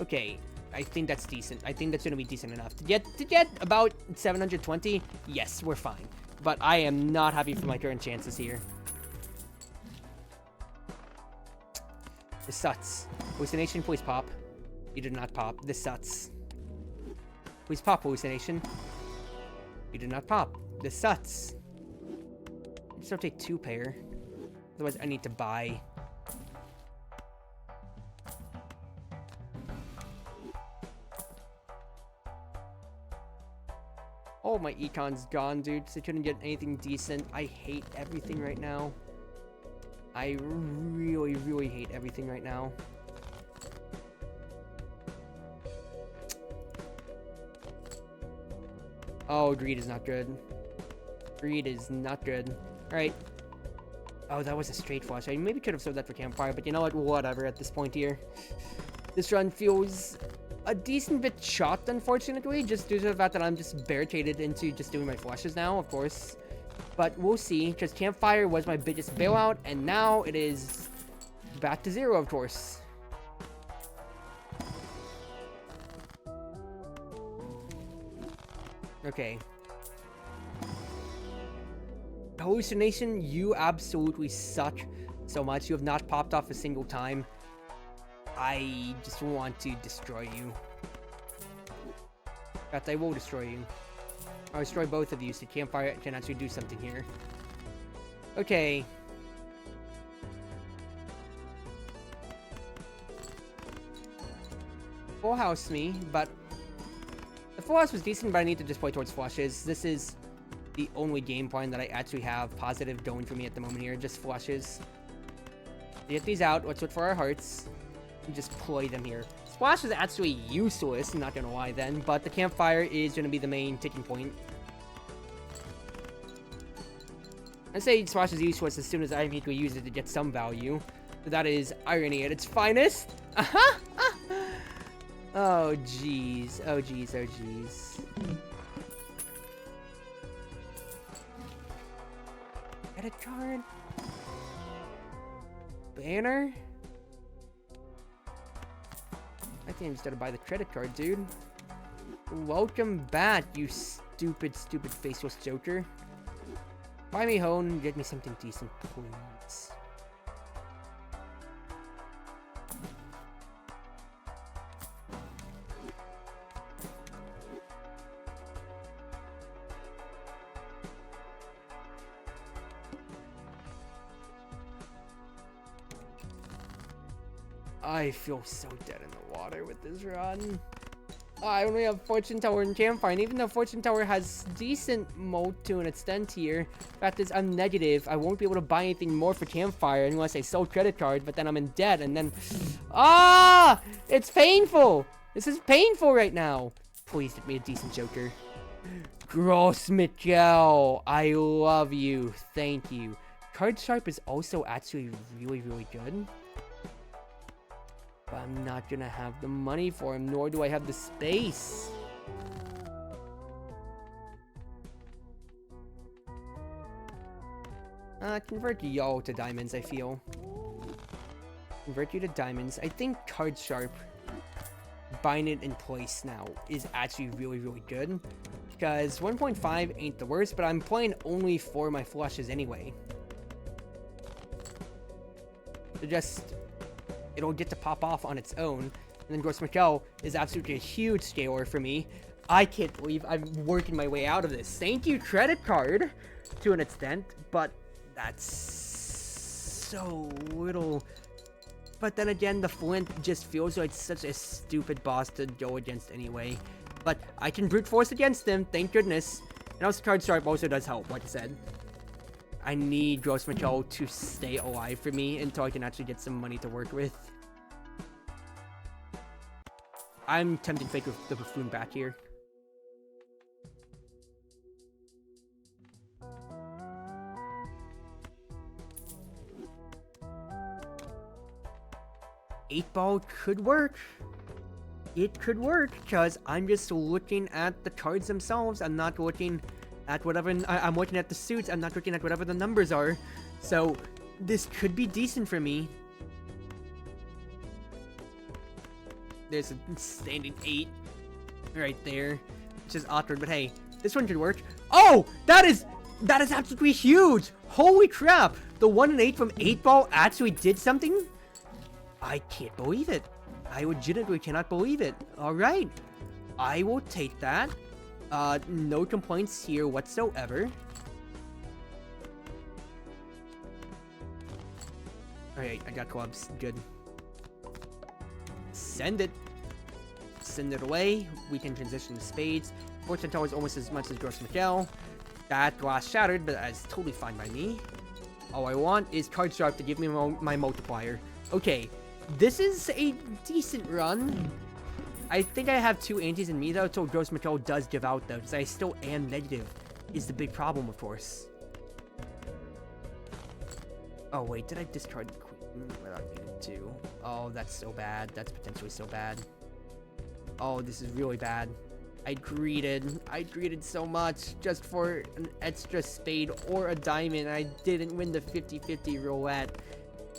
Okay, I think that's decent. I think that's going to be decent enough. To get about 720, yes, we're fine. But I am not happy for my current chances here. This sucks. Hallucination, please pop. You did not pop. This sucks. Please pop, Hallucination. You did not pop. This sucks. I just don't take 2 pair. Otherwise, I need to buy. Oh, my econ's gone, dude. So I couldn't get anything decent. I hate everything right now. I really, really hate everything right now. Oh, greed is not good. Greed is not good. Alright. Oh, that was a straight flush. I maybe could have sold that for campfire, but you know what? Whatever at this point here. This run feels a decent bit chopped, unfortunately, just due to the fact that I'm just barricaded into just doing my flushes now, of course. But we'll see, because campfire was my biggest bailout, and now it is back to 0, of course. Okay. Hallucination, you absolutely suck so much. You have not popped off a single time. I just want to destroy you. In fact, I will destroy you. I'll destroy both of you so campfire can actually do something here. Okay. Full house me, but the full house was decent, but I need to just play towards flushes. This is the only game plan that I actually have positive going for me at the moment here, just flushes. Get these out, let's look for our hearts, and just play them here. Splash is actually useless, I'm not gonna lie then, but the campfire is gonna be the main ticking point. I say Splash is useless as soon as I immediately use it to get some value. But that is irony at its finest. Oh jeez, oh jeez, oh jeez. Credit card? Banner? I think I'm just gonna buy the credit card, dude. Welcome back, you stupid, stupid faceless joker. Buy me home and get me something decent, please. I feel so dead in the water with this run. I only have Fortune Tower and Campfire, and even though Fortune Tower has decent mold to an extent here, fact is I'm negative. I won't be able to buy anything more for Campfire unless I sell credit card, but then I'm in debt, and then... Ah! It's painful! This is painful right now! Please get me a decent joker. Gross Miguel! I love you. Thank you. Card Sharp is also actually really, really good. But I'm not gonna have the money for him, nor do I have the space. Convert y'all to diamonds, I feel. Convert you to diamonds. I think Card Sharp, buying it in place now, is actually really, really good. Because 1.5 ain't the worst, but I'm playing only for my flushes anyway. So it'll get to pop off on its own. And then Gross Michelle is absolutely a huge scaler for me. I can't believe I'm working my way out of this. Thank you, credit card, to an extent, but that's so little. But then again, the Flint just feels like such a stupid boss to go against anyway. But I can brute force against him, thank goodness. And also card sharp also does help, like I said. I need Gross Michelle to stay alive for me until I can actually get some money to work with. I'm tempted to fake with the buffoon back here. Eight ball could work. It could work, because I'm just looking at the cards themselves. I'm not looking at whatever... I'm looking at the suits. I'm not looking at whatever the numbers are. So, this could be decent for me. There's a standing 8 right there, which is awkward, but hey, this one could work. Oh! That is absolutely huge! Holy crap! The 1 and 8 from 8 ball actually did something? I can't believe it. I legitimately cannot believe it. Alright. I will take that. No complaints here whatsoever. Alright, I got clubs. Good. Send it. Send it away. We can transition to spades. Fortune Tower is almost as much as Gross Miguel. That glass shattered, but that's totally fine by me. All I want is card sharp to give me my multiplier. Okay. This is a decent run. I think I have 2 antis in me though, so Gross Michelle does give out though, because I still am negative, is the big problem, of course. Oh wait, did I discard the queen without needing to? Oh, that's so bad. That's potentially so bad. Oh, this is really bad. I greeted so much just for an extra spade or a diamond. I didn't win the 50-50 roulette.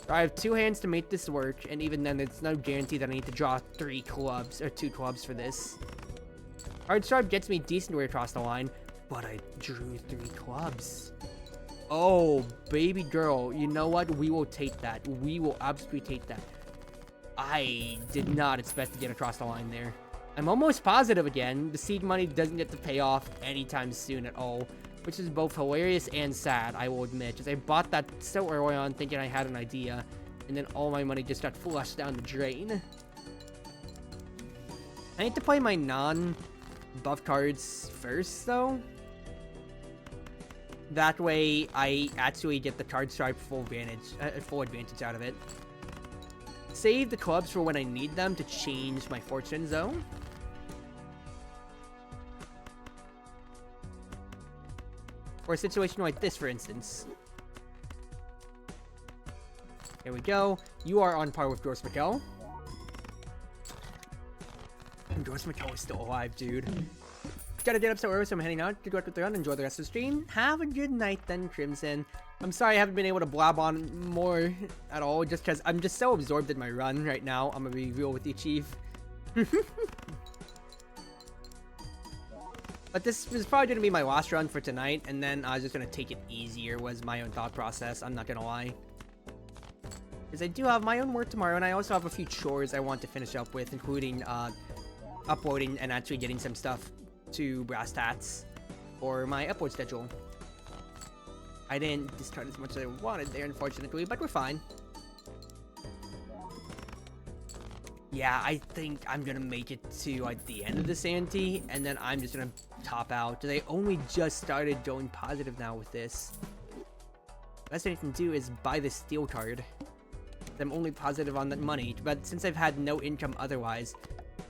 I have 2 hands to make this work, and even then, it's no guarantee that I need to draw 3 clubs, or 2 clubs for this. Hard sharp gets me decent way across the line, but I drew 3 clubs. Oh, baby girl, you know what? We will take that. We will absolutely take that. I did not expect to get across the line there. I'm almost positive again. The seed money doesn't get to pay off anytime soon at all. Which is both hilarious and sad, I will admit, because I bought that so early on thinking I had an idea, and then all my money just got flushed down the drain. I need to play my non-buff cards first, though. That way, I actually get the card sharp full advantage out of it. Save the clubs for when I need them to change my fortune zone. Or a situation like this, for instance. There we go. You are on par with Gross Michelle. And Gross Michelle is still alive, dude. Gotta get up so early, so I'm heading out. Good luck with the run. Enjoy the rest of the stream. Have a good night then, Crimson. I'm sorry I haven't been able to blab on more at all, just because I'm just so absorbed in my run right now. I'm gonna be real with you, Chief. But this was probably going to be my last run for tonight, and then I was just going to take it easier, was my own thought process. I'm not going to lie. Because I do have my own work tomorrow, and I also have a few chores I want to finish up with, including uploading and actually getting some stuff to Brass Tats for my upload schedule. I didn't discard as much as I wanted there, unfortunately, but we're fine. Yeah, I think I'm gonna make it to like the end of this ante, and then I'm just gonna top out. They only just started going positive now with this. Best thing I can do is buy the steel card. I'm only positive on that money, but since I've had no income otherwise,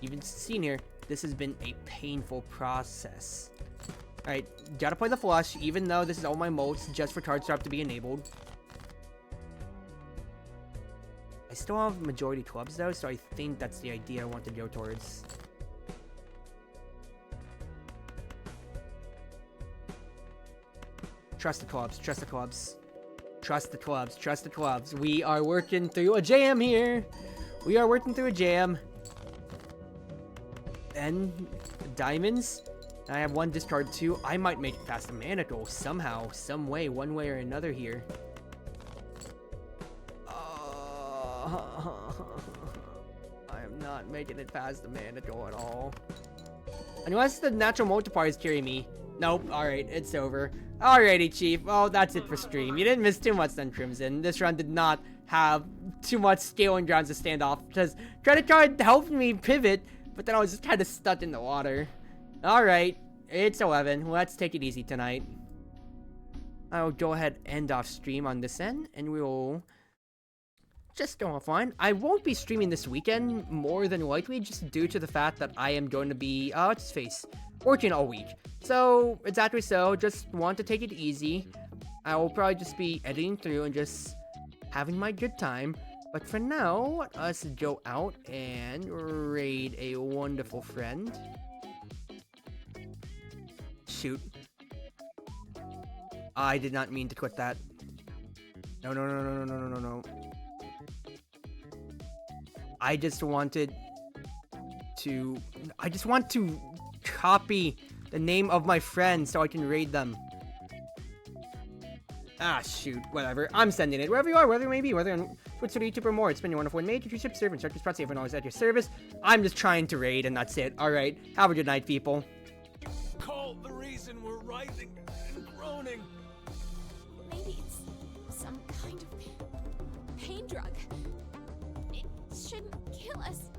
you've seen here, this has been a painful process. Alright, gotta play the flush, even though this is all my molds just for card swap to be enabled. I still have majority clubs though, so I think that's the idea I want to go towards. Trust the clubs, trust the clubs. Trust the clubs, trust the clubs. We are working through a jam here. We are working through a jam. Then, diamonds. I have 1 discard too. I might make it past the mana goal somehow, some way, one way or another here. I am not making it past the mana goal at all. Unless the natural multipliers carry me. Nope, alright, it's over. Alrighty, Chief. Well, that's it for stream. You didn't miss too much then, Crimson. This run did not have too much scaling grounds to stand off, because credit card helped me pivot, but then I was just kind of stuck in the water. Alright, it's 11. Let's take it easy tonight. I'll go ahead and end off stream on this end, and we will just go offline. I won't be streaming this weekend, more than likely, just due to the fact that I am going to be, what's his face, working all week. So, exactly so, just want to take it easy. I will probably just be editing through and just having my good time. But for now, let us go out and raid a wonderful friend. Shoot. I did not mean to quit that. No. I just want to copy the name of my friend so I can raid them. Ah, shoot, whatever. I'm sending it. Wherever you are, whether it may be, whether on Twitch or YouTube or more, it's been your Wonderful Wind Mage, Cruz Ship servant, Chartreuse Proxy, everyone always at your service. I'm just trying to raid, and that's it. Alright, have a good night, people. Call the reason we're writhing and groaning. Maybe it's some kind of pain drug. It shouldn't kill us.